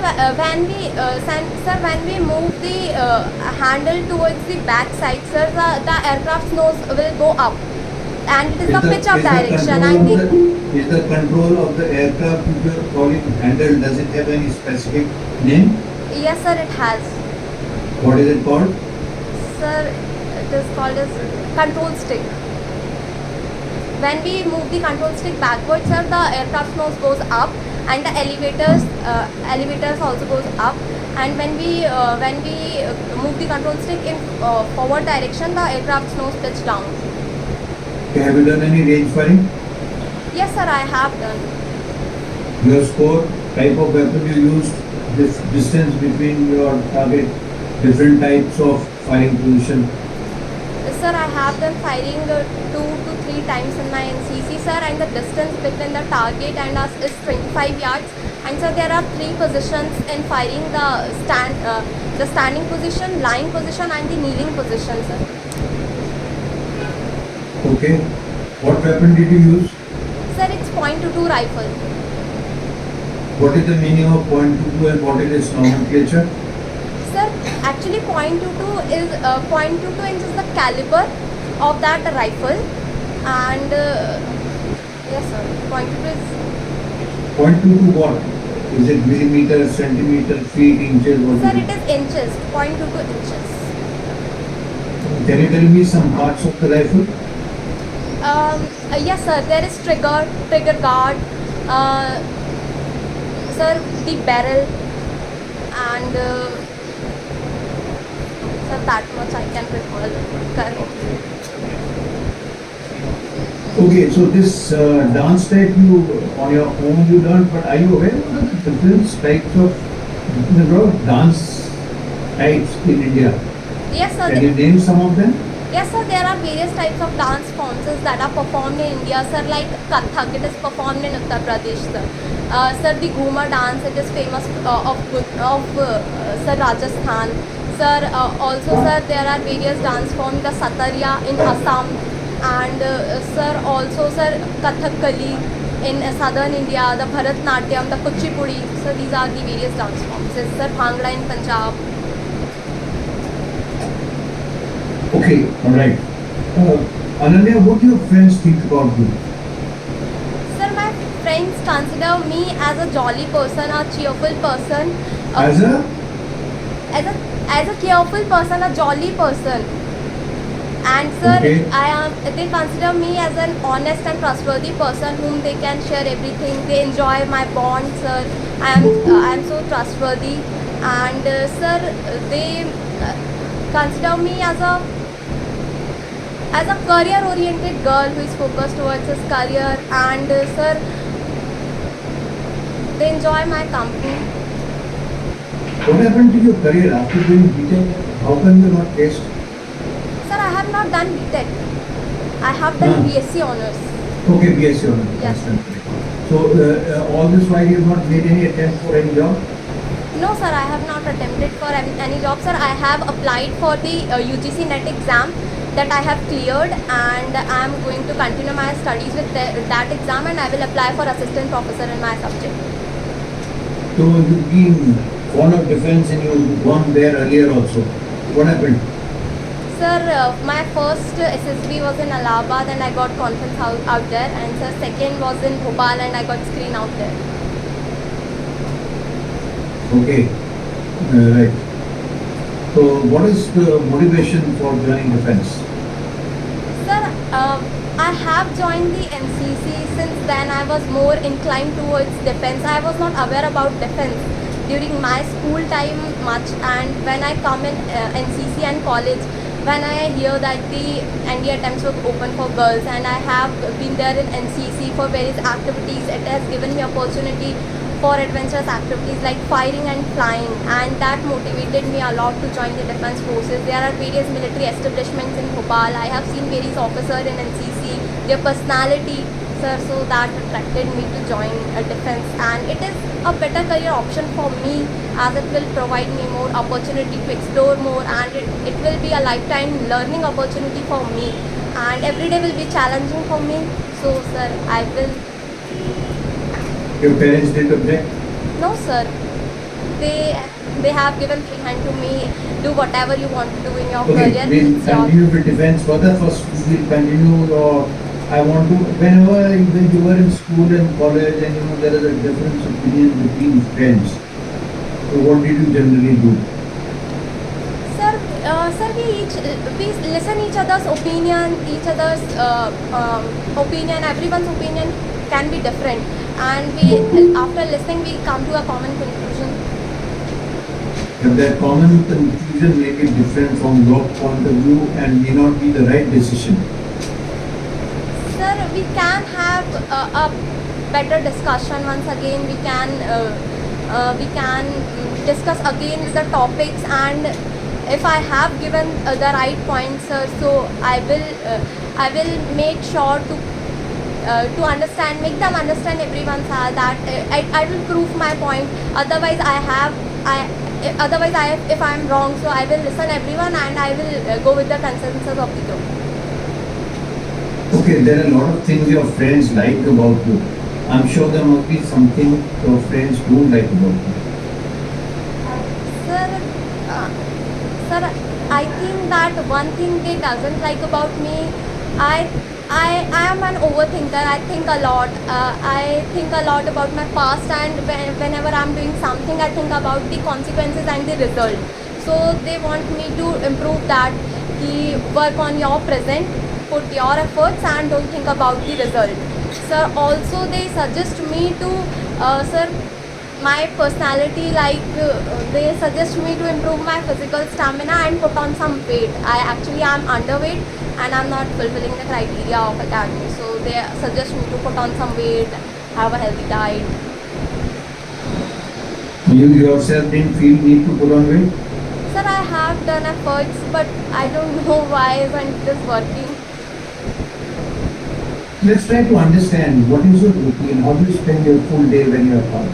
when we move the handle towards the back side, sir, the aircraft's nose will go up, and it is the pitch up direction. And Is the control of the aircraft which you are calling handle, does it have any specific name? yes, sir, it has. What is it called? Sir, it is called as control stick. When we move the control stick backwards, sir, the aircraft's nose goes up, and the elevators also goes up, and when we move the control stick in forward direction, the aircraft's nose pitch down. Okay, have you done any range firing? Yes, sir, I have done. Your score, type of weapon you used, this distance between your target, different types of firing position. Sir, I have done firing 2 to 3 times in my NCC, sir, and the distance between the target and us is 25 yards. And sir, there are 3 positions in firing: the standing position, lying position, and the kneeling position, sir. Okay. What weapon did you use? Sir, it's .22 rifle. What is the meaning of .22 and what is its nomenclature? Sir, actually .22 is .22 inch is the caliber of that rifle, and yes, sir, .22 is. .22 what? Is it millimeter, centimeter, feet, inches? What Sir, is it is inches. .22 inches. Can you tell me some parts of the rifle? Yes, sir. There is trigger guard, sir, the barrel, and sir, that much I can recall currently. Okay, so this dance type you on your own you learned, but are you aware of the different types of dance types in India? Yes, sir. Can you name some of them? Yes, sir, there are various types of dance forms that are performed in India, sir, like Kathak, it is performed in Uttar Pradesh, sir. Sir, the Ghumar dance, it is famous sir, Rajasthan. Sir, also, sir, there are various dance forms, the Satariya in Assam, and sir, also, sir, Kathakali in southern India, the Bharatnatyam, the Kuchipudi. So these are the various dance forms. Yes, sir, Bhangra in Punjab. Okay, alright. Ananya, what do your friends think about you? Sir, my friends consider me as a jolly person, a cheerful person. As a? As a cheerful person, a jolly person. And sir, Okay. they consider me as an honest and trustworthy person whom they can share everything. They enjoy my bond, sir. I am so trustworthy. And sir, they consider me as a career-oriented girl who is focused towards his career, and sir, they enjoy my company. What happened to your career after doing Vijay? How come you not placed? Sir, I have not done BTech. I have done BSc honors. Okay, BSc honors. Yes. So all this while you have not made any attempt for any job? No, sir, I have not attempted for any job, sir. I have applied for the UGC NET exam that I have cleared, and I am going to continue my studies with that exam, and I will apply for assistant professor in my subject. So you've been fond of defense and you won there earlier also. What happened? Sir, my first SSB was in Allahabad and I got conference out there, and sir, second was in Bhopal and I got screen out there. Okay, right. So what is the motivation for joining defense? Sir, I have joined the NCC. Since then I was more inclined towards defense. I was not aware about defense during my school time much, and when I come in NCC and college, when I hear that the ND attempts were open for girls, and I have been there in NCC for various activities, it has given me opportunity for adventurous activities like firing and flying, and that motivated me a lot to join the defense forces. There are various military establishments in Bhopal. I have seen various officers in NCC, their personality, sir, so that attracted me to join a defense, and it is a better career option for me as it will provide me more opportunity to explore more, and it will be a lifetime learning opportunity for me, and every day will be challenging for me. So sir, I will. Your parents didn't object? No, sir. They have given free hand to me. Do whatever you want to do in your Okay, career. we'll It's your- continue with defense further. First, we'll continue or I want to, when you were in school and college and there is a difference of opinion between friends. So what did you generally do? Sir, we listen each other's opinion, opinion. Everyone's opinion can be different, and we after listening we come to a common conclusion. But their common conclusion may be different from your point of view and may not be the right decision. Sir, we can have a better discussion once again. We can discuss again the topics, and if I have given the right points, sir, so I will make sure to understand, make them understand everyone, sir, that I will prove my point. Otherwise, if I am wrong, so I will listen everyone and I will go with the consensus of the group. Okay, there are a lot of things your friends like about you. I'm sure there must be something your friends don't like about you. Sir, sir, I think that one thing they doesn't like about me, I am an overthinker. I think a lot. I think a lot about my past, and whenever I'm doing something, I think about the consequences and the result. So they want me to improve that. Work on your present, put your efforts, and don't think about the result. Sir, also they suggest me to, sir, my personality, like they suggest me to improve my physical stamina and put on some weight. I actually am underweight and I'm not fulfilling the criteria of academy, so they suggest me to put on some weight, have a healthy diet. You yourself didn't feel need to put on weight? Sir, I have done efforts, but I don't know why isn't this working. Let's try to understand what is your routine, how do you spend your full day when you are out?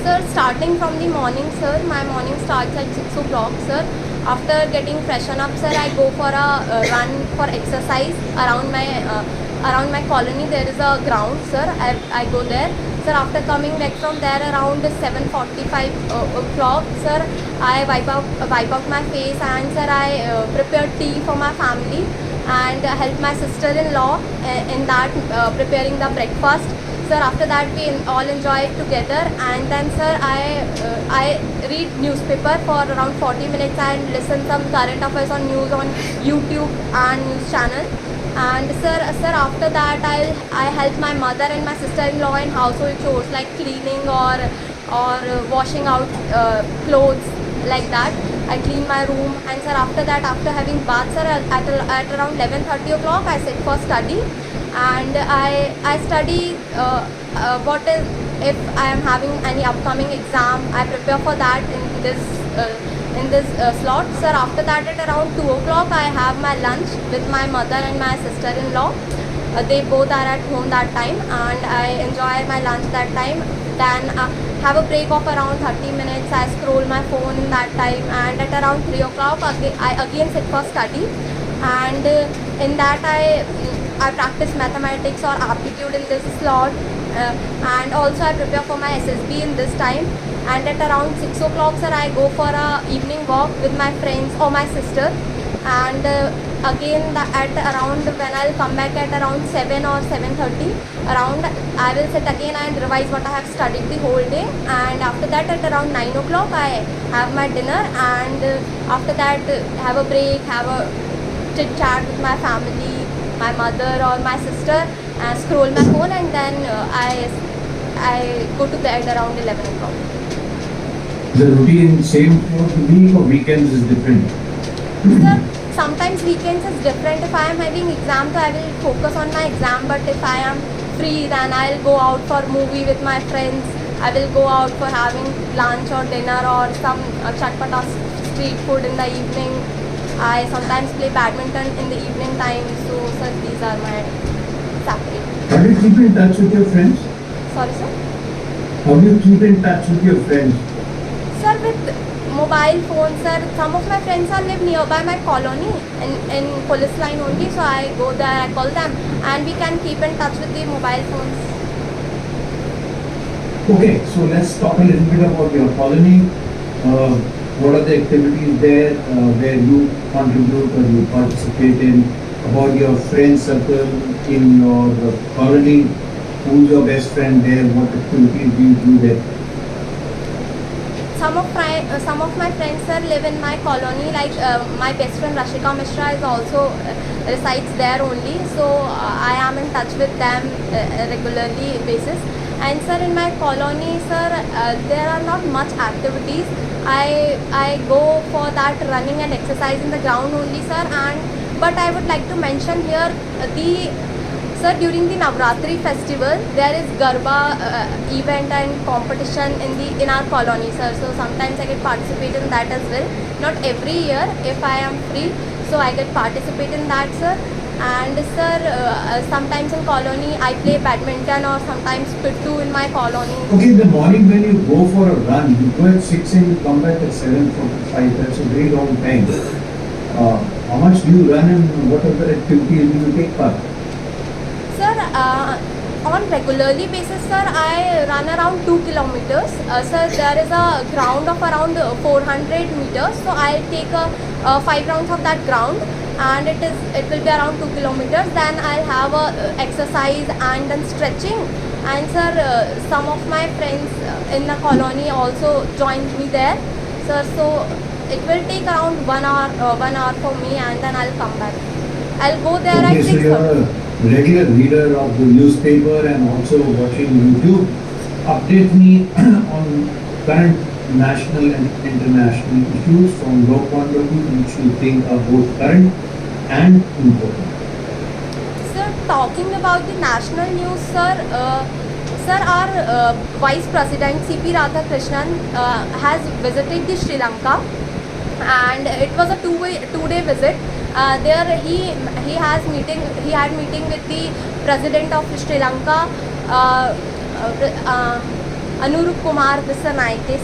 Sir, starting from the morning, sir, my morning starts at 6 o'clock, sir. After getting freshen up, sir, I go for a run for exercise around my colony. There is a ground, sir. I go there. Sir, after coming back from there around 7:45 o'clock, sir, I wipe out my face, and sir, I prepare tea for my family and help my sister-in-law in that preparing the breakfast. Sir, after that we all enjoy it together, and then sir, I read newspaper for around 40 minutes and listen some current affairs on news on YouTube and news channel. And sir, after that I help my mother and my sister-in-law in household chores like cleaning or washing out clothes, like that. I clean my room, and sir, after that, after having bath, sir, at around 11:30 o'clock, I sit for study, and I study what is, if I am having any upcoming exam, I prepare for that in this slot. Sir, after that at around 2 o'clock, I have my lunch with my mother and my sister-in-law. They both are at home that time, and I enjoy my lunch that time. Then have a break of around 30 minutes. I scroll my phone in that time, and at around 3 o'clock, I again sit for study, and in that I practice mathematics or aptitude in this slot, and also I prepare for my SSB in this time. And at around 6 o'clock, sir, I go for a evening walk with my friends or my sister, and again at around, when I'll come back at around 7 or 7:30 around, I will sit again and revise what I have studied the whole day. And after that at around 9 o'clock, I have my dinner, and after that have a break, have a chit chat with my family, my mother or my sister, scroll my phone, and then I go to bed around 11 o'clock. The routine same for the week or weekends is different? Sir, sometimes weekends is different. If I am having exam, so I will focus on my exam, but if I am free, then I'll go out for movie with my friends. I will go out for having lunch or dinner or some chatpata street food in the evening. I sometimes play badminton in the evening time. So sir, these are my separate. How do you keep in touch with your friends? Sorry, sir? How do you keep in touch with your friends? Sir, with mobile phones, sir, some of my friends are live nearby my colony in police line only, so I go there, I call them, and we can keep in touch with the mobile phones. Okay, so let's talk a little bit about your colony. What are the activities there where you contribute or you participate in? About your friend circle in your colony, who's your best friend there? What activities do you do there? some of my friends sir live in my colony. Like my best friend Rashika Mishra is also resides there only. So I am in touch with them regularly basis. And sir, in my colony, sir, there are not much activities. I go for that running and exercise in the ground only, sir. But I would like to mention here sir, during the Navratri festival, there is Garba event and competition in our colony, sir. So sometimes I get participate in that as well. Not every year, if I am free, so I get participate in that, sir. And sir, sometimes in colony I play badminton or sometimes pittu in my colony. Okay, in the morning when you go for a run, you go at 6 and you come back at 7:45. That's a very long time. How much do you run and what other activities do you take part? Sir, on regularly basis, sir, I run around 2 kilometers. Sir, there is a ground of around 400 meters. So I'll take 5 rounds of that ground, and it will be around 2 kilometers. Then I'll have a exercise and then stretching. And sir, some of my friends in the colony also joined me there, sir. So it will take around 1 hour for me, and then I'll come back. I'll go there Okay, at so you're 6:30. a regular reader of the newspaper and also watching YouTube. Update me on current national and international issues from your point of view, which you think are both current and important. Sir, talking about the national news, sir, our Vice President C.P. Radhakrishnan has visited the Sri Lanka, and it was a two-day visit. There he had meeting with the President of Sri Lanka, Anurup Kumar Dissanayake,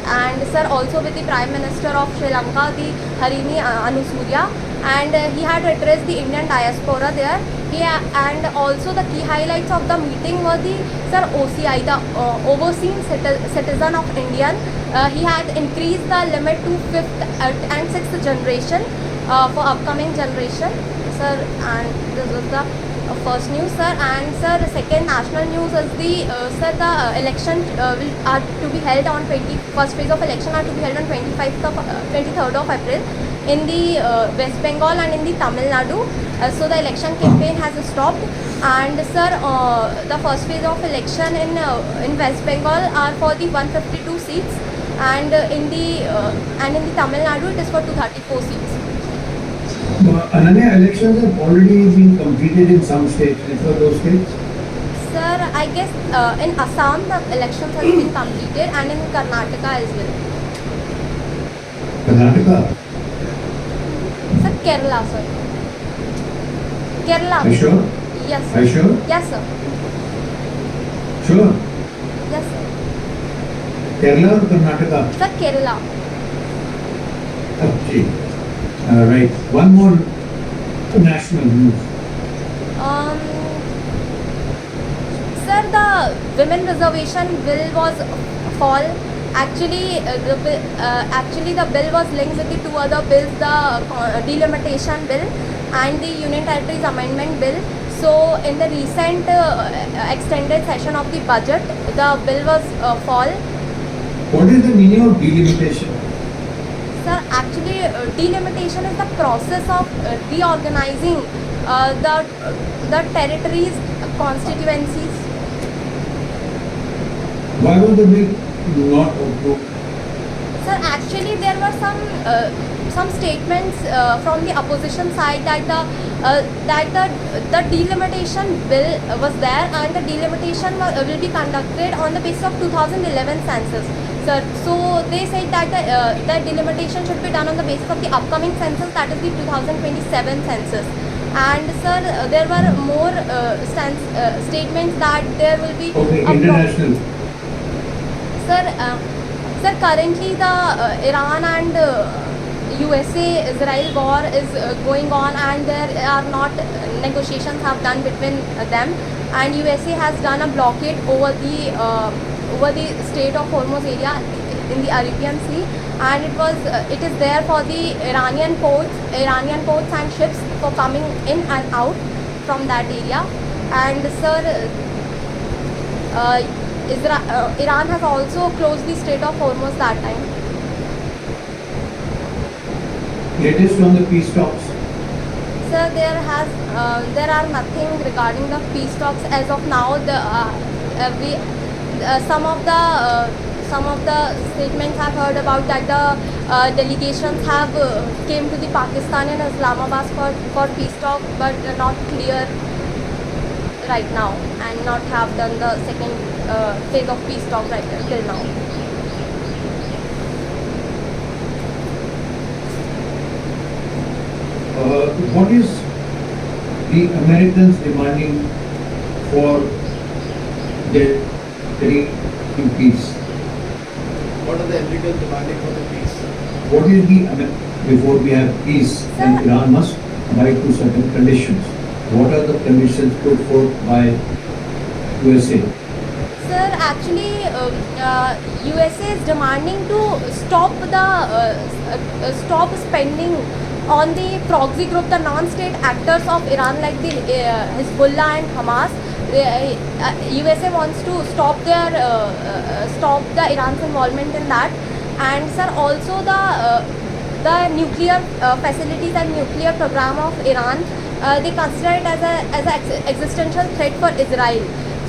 and sir, also with the Prime Minister of Sri Lanka, the Harini Anusurya, and he had addressed the Indian diaspora there. And also the key highlights of the meeting were the sir OCI, the Overseas Citizen of Indian. He had increased the limit to 5th and 6th generation for upcoming generation, sir. And this was the first news, sir. And sir, the second national news is the election are to be held on first phase of election are to be held on 23rd of April in the West Bengal and in the Tamil Nadu. So the election campaign has stopped, and sir, the first phase of election in West Bengal are for the 152 seats, and in the Tamil Nadu it is for 234 seats. Ananya, elections have already been completed in some states. Which were those states? Sir, I guess in Assam the elections have been completed, and in Karnataka as well. Karnataka. Sir, Kerala, sir. Kerala. Are you sure? Yes, Are sir. you sure? Yes, sir. Sure. Yes, sir. Kerala or Karnataka? Sir, Kerala. Okay. Right. One more national news. Sir, the women reservation bill was fall. Actually, the bill was linked with the two other bills, the delimitation bill and the Union Territories Amendment Bill. So, in the recent extended session of the budget, the bill was fall. What is the meaning of delimitation? Sir, actually, delimitation is the process of reorganizing the territories, constituencies. Why was the bill not approved? Sir, actually there were some statements from the opposition side that the delimitation bill was there, and the delimitation will be conducted on the basis of 2011 census. Sir, so they said that the delimitation should be done on the basis of the upcoming census, that is the 2027 census. And sir, there were more statements that there will be Okay, international. Sir, currently the Iran and USA-Israel war is going on, and there are not negotiations have done between them, and USA has done a blockade over the Strait of Hormuz area in the Arabian Sea, and it is there for the Iranian ports and ships for coming in and out from that area. And sir, Iran has also closed the Strait of Hormuz that time. Latest on the peace talks. Sir, there are nothing regarding the peace talks as of now. We some of the statements I've heard about that the delegations have came to the Pakistan and Islamabad for peace talk, but not clear right now, and not have done the second phase of peace talk right till now. What is the Americans demanding for their peace? What are the Americans demanding for the peace? What is before we have peace, then Sir. Iran must abide to certain conditions. What are the conditions put forth by USA? Sir, actually, USA is demanding to stop spending on the proxy group, the non-state actors of Iran like the Hezbollah and Hamas. USA wants to stop the Iran's involvement in that, and sir, also the nuclear facilities and nuclear program of Iran. They consider it as an existential threat for Israel.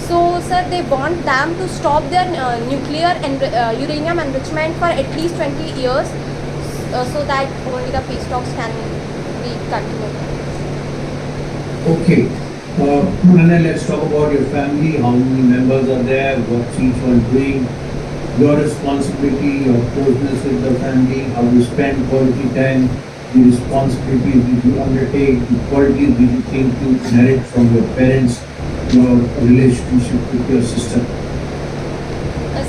So, sir, they want them to stop their nuclear and uranium enrichment for at least 20 years, so that only the peace talks can be continued. Okay. Ananya, let's talk about your family. How many members are there? What's each one doing? Your responsibility, your closeness with the family, how you spend quality time, the responsibilities that you undertake, the qualities that you think you inherit from your parents, your relationship with your sister.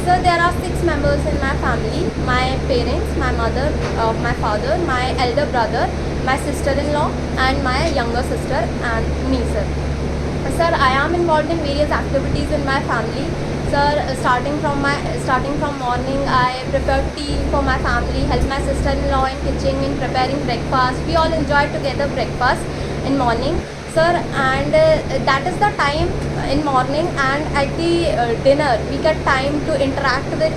Sir, there are 6 members in my family. My parents, my mother, my father, my elder brother, my sister-in-law, and my younger sister, and me, sir. Sir, I am involved in various activities in my family. Sir, starting from morning, I prepare tea for my family, help my sister-in-law in kitchen, in preparing breakfast. We all enjoy together breakfast in morning, sir, and that is the time in morning, and at the dinner we get time to interact with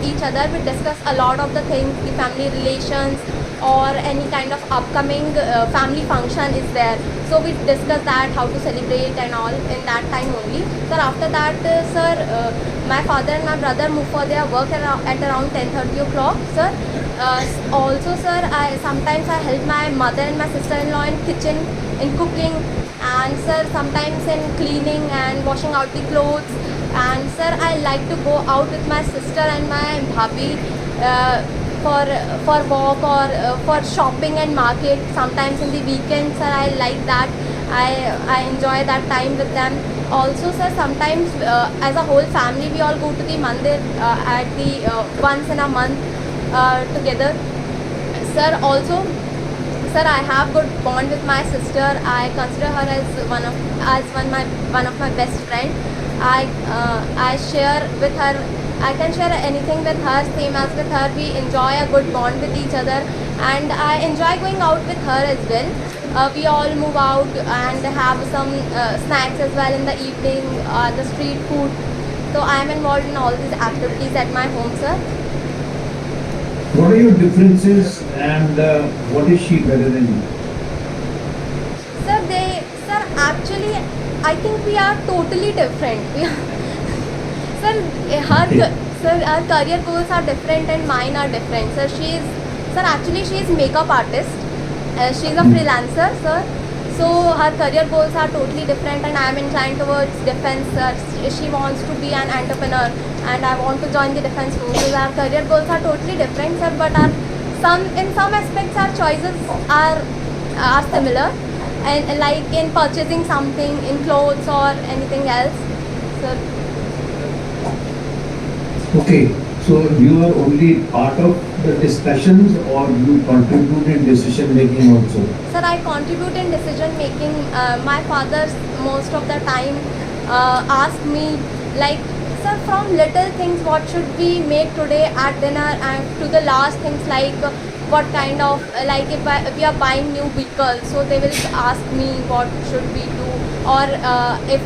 each other. We discuss a lot of the things, the family relations, or any kind of upcoming family function is there, so we discuss that, how to celebrate and all in that time only. Sir, after that, sir, my father and my brother move for their work at around 10:30 o'clock, sir. Also, sir, sometimes I help my mother and my sister-in-law in kitchen, in cooking, and sir, sometimes in cleaning and washing out the clothes. And sir, I like to go out with my sister and my bhabhi for walk, or for shopping and market. Sometimes in the weekends, sir, I like that. I enjoy that time with them. Also, sir, sometimes as a whole family, we all go to the mandir at the once in a month together. Sir, also, sir, I have good bond with my sister. I consider her as one of my best friend. I share with her. I can share anything with her, same as with her. We enjoy a good bond with each other, and I enjoy going out with her as well. We all move out and have some snacks as well in the evening, the street food. So I am involved in all these activities at my home, sir. What are your differences, and what is she better than you? Sir, actually, I think we are totally different. Sir, our career goals are different and mine are different. Actually, she is makeup artist. She is a freelancer, sir. So her career goals are totally different, and I am inclined towards defense. She wants to be an entrepreneur, and I want to join the defense forces. Our career goals are totally different, sir. But in some aspects, our choices are similar, and like in purchasing something, in clothes or anything else, sir. Okay, so you are only part of the discussions, or you contribute in decision making also? Sir, I contribute in decision making. My father most of the time ask me, like, sir, from little things, what should we make today at dinner, and to the last things like what kind of, like if we are buying new vehicles, so they will ask me what should we do, or if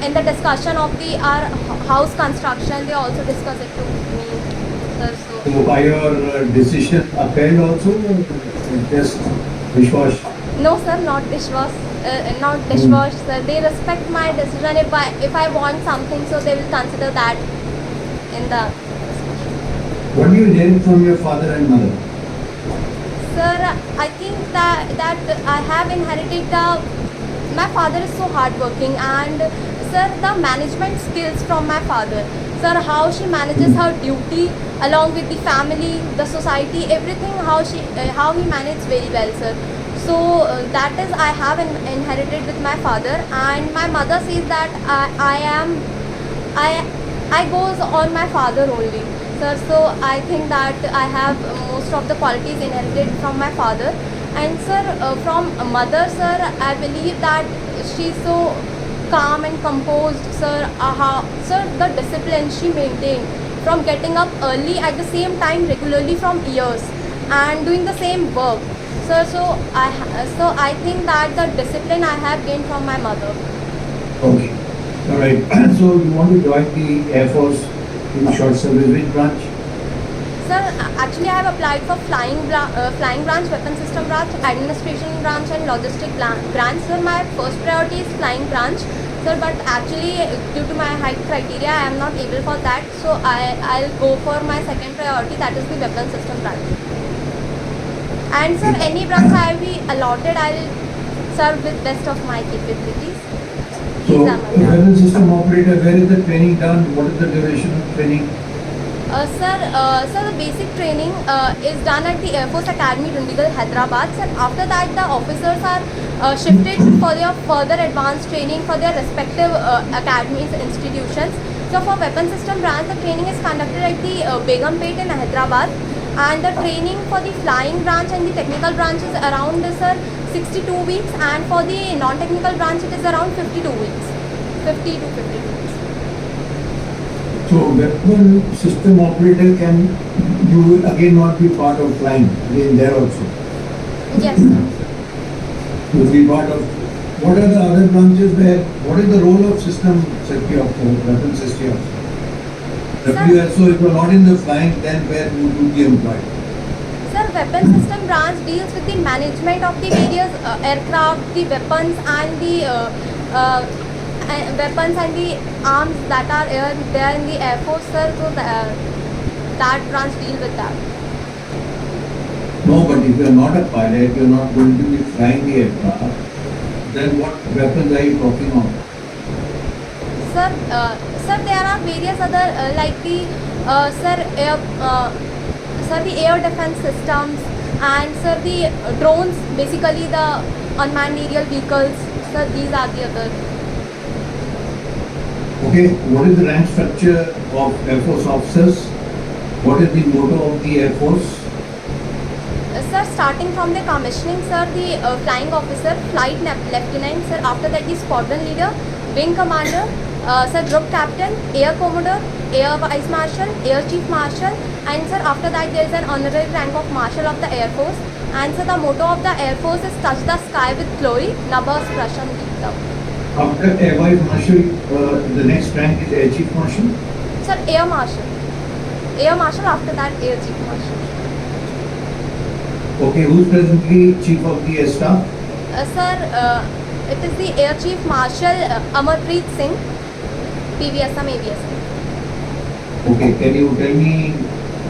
in the discussion of the our house construction, they also discuss it to me, sir. So by your decision upheld also, just dishwash? No, sir, not dishwash. Not dishwash, sir. They respect my decision. If I want something, so they will consider that in the. What do you inherit from your father and mother? Sir, I think that I have inherited my father is so hardworking, and sir, the management skills from my father. Sir, how she manages her duty along with the family, the society, everything. How he manages very well, sir. So that is I have inherited with my father, and my mother says that I goes on my father only, sir. So I think that I have most of the qualities inherited from my father. And sir, from mother, sir, I believe that she's so calm and composed, sir. Sir, the discipline she maintained from getting up early at the same time regularly from years and doing the same work, sir. So I think that the discipline I have gained from my mother. Okay. All right. So you want to join the Air Force in short service which branch? Sir, actually I have applied for flying branch, weapon system branch, administration branch and logistic branch. Sir, my first priority is flying branch, sir, but actually due to my height criteria I am not able for that. So I'll go for my second priority, that is the weapon system branch. And sir, any branch I will be allotted, I'll serve with best of my capabilities. So, These are my weapon system operator, where is the training done? What is the duration of training? Sir, the basic training is done at the Air Force Academy, Dundigal, Hyderabad. Sir, after that, the officers are shifted for their further advanced training for their respective academies, institutions. So, for weapon system branch, the training is conducted at the Begumpet in Hyderabad, and the training for the flying branch and the technical branch is around, sir, 62 weeks, and for the non-technical branch, it is around 52 weeks, 50 to 52 weeks. So weapon system operator you will again not be part of flying, again there also. Yes, sir. You will be part of, what are the other branches there? What is the role of system safety officer, weapon safety officer? WSO, if you are not in the flying, then where would you be employed? Sir, weapon system branch deals with the management of the various aircraft, the weapons and the weapons and the arms that are there in the Air Force, sir. So that branch deal with that. No, but if you are not a pilot, you are not going to be flying the aircraft, then what weapons are you talking of? Sir, there are various other like the the air defense systems, and sir, the drones, basically the unmanned aerial vehicles. Sir, these are the other. Okay, what is the rank structure of Air Force officers? What is the motto of the Air Force? Sir, starting from the commissioning, sir, the flying officer, flight lieutenant, sir, after that the squadron leader, wing commander, sir, group captain, air commodore, air vice marshal, air chief marshal, and sir, after that there is an honorary rank of marshal of the Air Force. And sir, the motto of the Air Force is touch the sky with glory, Nabha Sprashan Deeptam. After Air Vice Marshal, the next rank is Air Chief Marshal? Sir, Air Marshal. Air Marshal, after that Air Chief Marshal. Okay, who is presently Chief of the Air Staff? Sir, it is the Air Chief Marshal Amarpreet Singh, PVSM, AVSM. Okay, can you tell me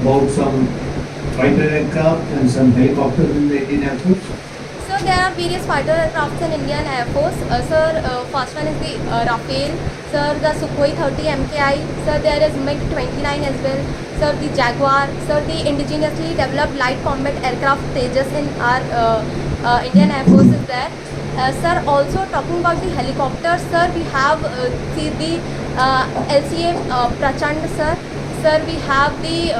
about some fighter aircraft and some helicopters in the Indian Air Force? So there are various fighter aircrafts in Indian Air Force. Sir, first one is the Rafale. Sir, the Sukhoi 30 MKI. Sir, there is MiG-29 as well. Sir, the Jaguar. Sir, the indigenously developed light combat aircraft Tejas in our Indian Air Force is there. Sir, also talking about the helicopters, sir, we have the LCA Prachand, sir. Sir, we have the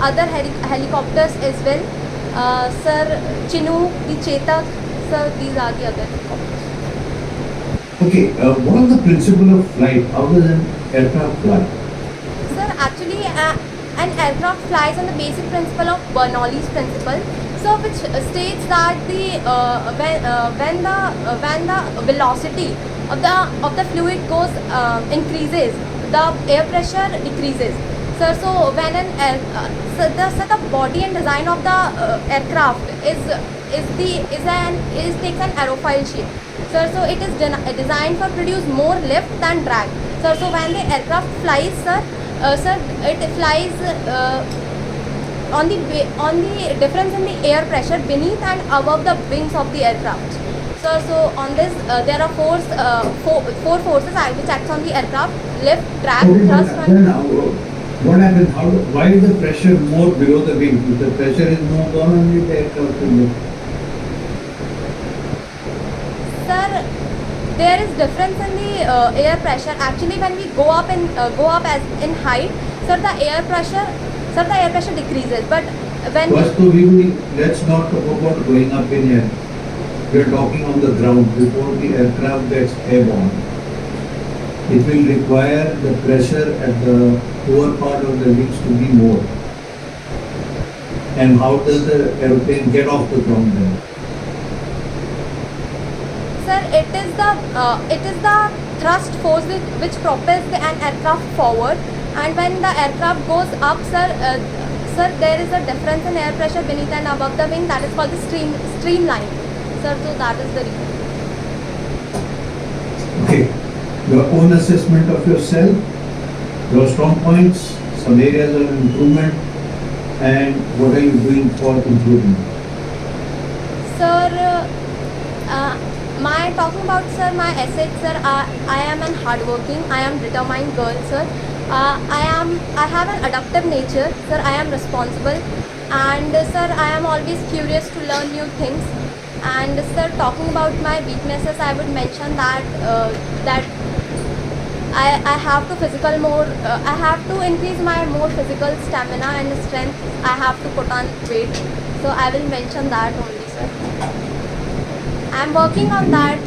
other helicopters as well. Sir, Chinook, the Chetak, sir, these are the other helicopters. Okay, what are the principle of flight? How does an aircraft fly? Sir, actually, an aircraft flies on the basic principle of Bernoulli's principle. so which states that when the velocity of the fluid goes increases, the air pressure decreases. Sir, so when an air, so the body and design of the aircraft takes an aerofoil shape. Sir, so it is designed for produce more lift than drag. Sir, so when the aircraft flies, sir, it flies on the difference in the air pressure beneath and above the wings of the aircraft. Sir, so on this there are four forces which acts on the aircraft: lift, drag, Okay, thrust, but and then what happens? Why is the pressure more below the wing? If the pressure is more gone, only the aircraft will move. sir, there is difference in the air pressure. Actually, when we go up as in height, sir, the air pressure decreases. But when First, let's not talk about going up in air. We are talking on the ground before the aircraft gets airborne. It will require the pressure at the lower part of the wings to be more. And how does the aeroplane get off the ground then? sir, it is the thrust force which propels an aircraft forward, and when the aircraft goes up, sir, there is a difference in air pressure beneath and above the wing. That is called the streamline. Sir, so that is the reason. Okay. Your own assessment of yourself, your strong points, some areas of improvement, and what are you doing for improvement? Sir, my talking about, sir, my assets, sir, I am an hardworking, I am determined girl, sir. I have an adaptive nature, sir. I am responsible, and sir, I am always curious to learn new things. And sir, talking about my weaknesses, I would mention that I have to I have to increase my more physical stamina and strength. I have to put on weight. So I will mention that only, sir. I am working on that.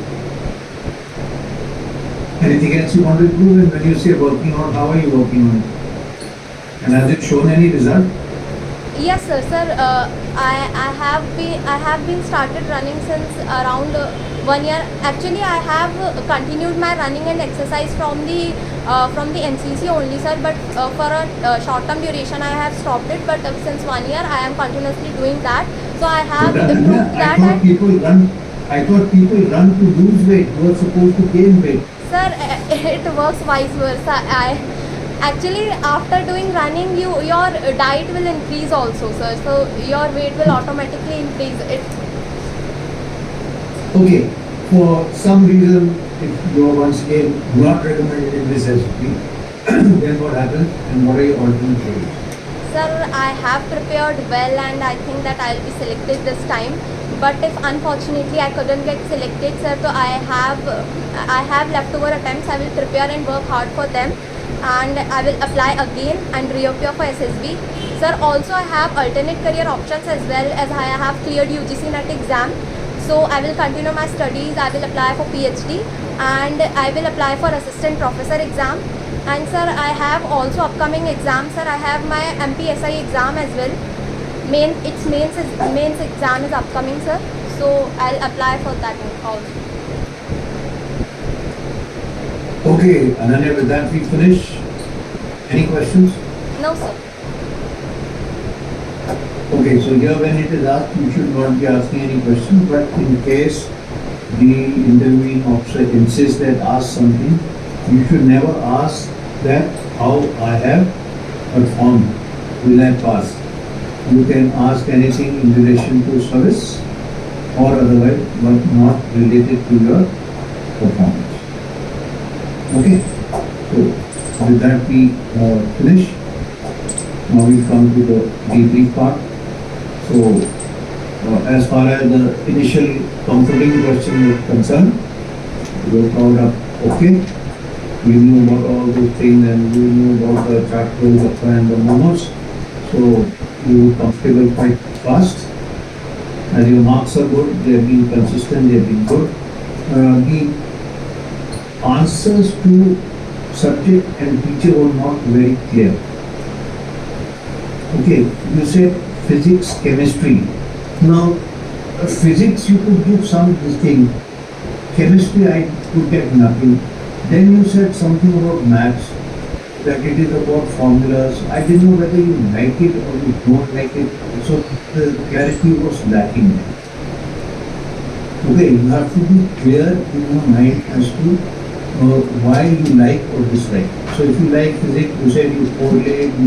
Anything else you want to improve? And when you say working on, how are you working on it? And has it shown any result? Yes, sir. I have been started running since around 1 year. Actually, I have continued my running and exercise from the NCC only, sir. But for a short-term duration, I have stopped it. But since 1 year, I am continuously doing that. So I have improved that. I thought people run to lose weight. You are supposed to gain weight. Sir, it works vice versa. Actually, after doing running, your diet will increase also, sir. So your weight will automatically increase. Okay, for some reason, if you are once again not recommended in this recipe, then what happens and what are your alternatives? Sir, I have prepared well and I think that I will be selected this time. But if unfortunately I couldn't get selected, sir, so I have leftover attempts. I will prepare and work hard for them, and I will apply again and reappear for SSB. Sir, also I have alternate career options as well, as I have cleared UGC NET exam. So I will continue my studies. I will apply for PhD and I will apply for assistant professor exam. And sir, I have also upcoming exams, sir. I have my MPSI exam as well. Mains exam is upcoming, sir. So I'll apply for that also. Okay, Ananya, with that we finish. Any questions? No, sir. Okay, so here when it is asked, you should not be asking any question, but in case the interviewing officer insists that ask something, you should never ask that how I have performed, will I pass. You can ask anything in relation to service or otherwise, but not related to your performance. Okay, so with that we finish. Now we come to the debrief part. So as far as the initial comforting question is concerned, you were found up okay. We knew about all those things and we knew about the chat flows and the momos. So you were comfortable quite fast. As your marks are good, they have been consistent, they have been good. The answers to subject and teacher were not very clear. Okay, you said physics, chemistry, Now, physics you could do some this thing. Chemistry I could get nothing. Then you said something about maths, that it is about formulas. I didn't know whether you like it or you don't like it. So the clarity was lacking there. Okay, you have to be clear in your mind as to why you like or dislike. So if you like physics, you said you correlate, you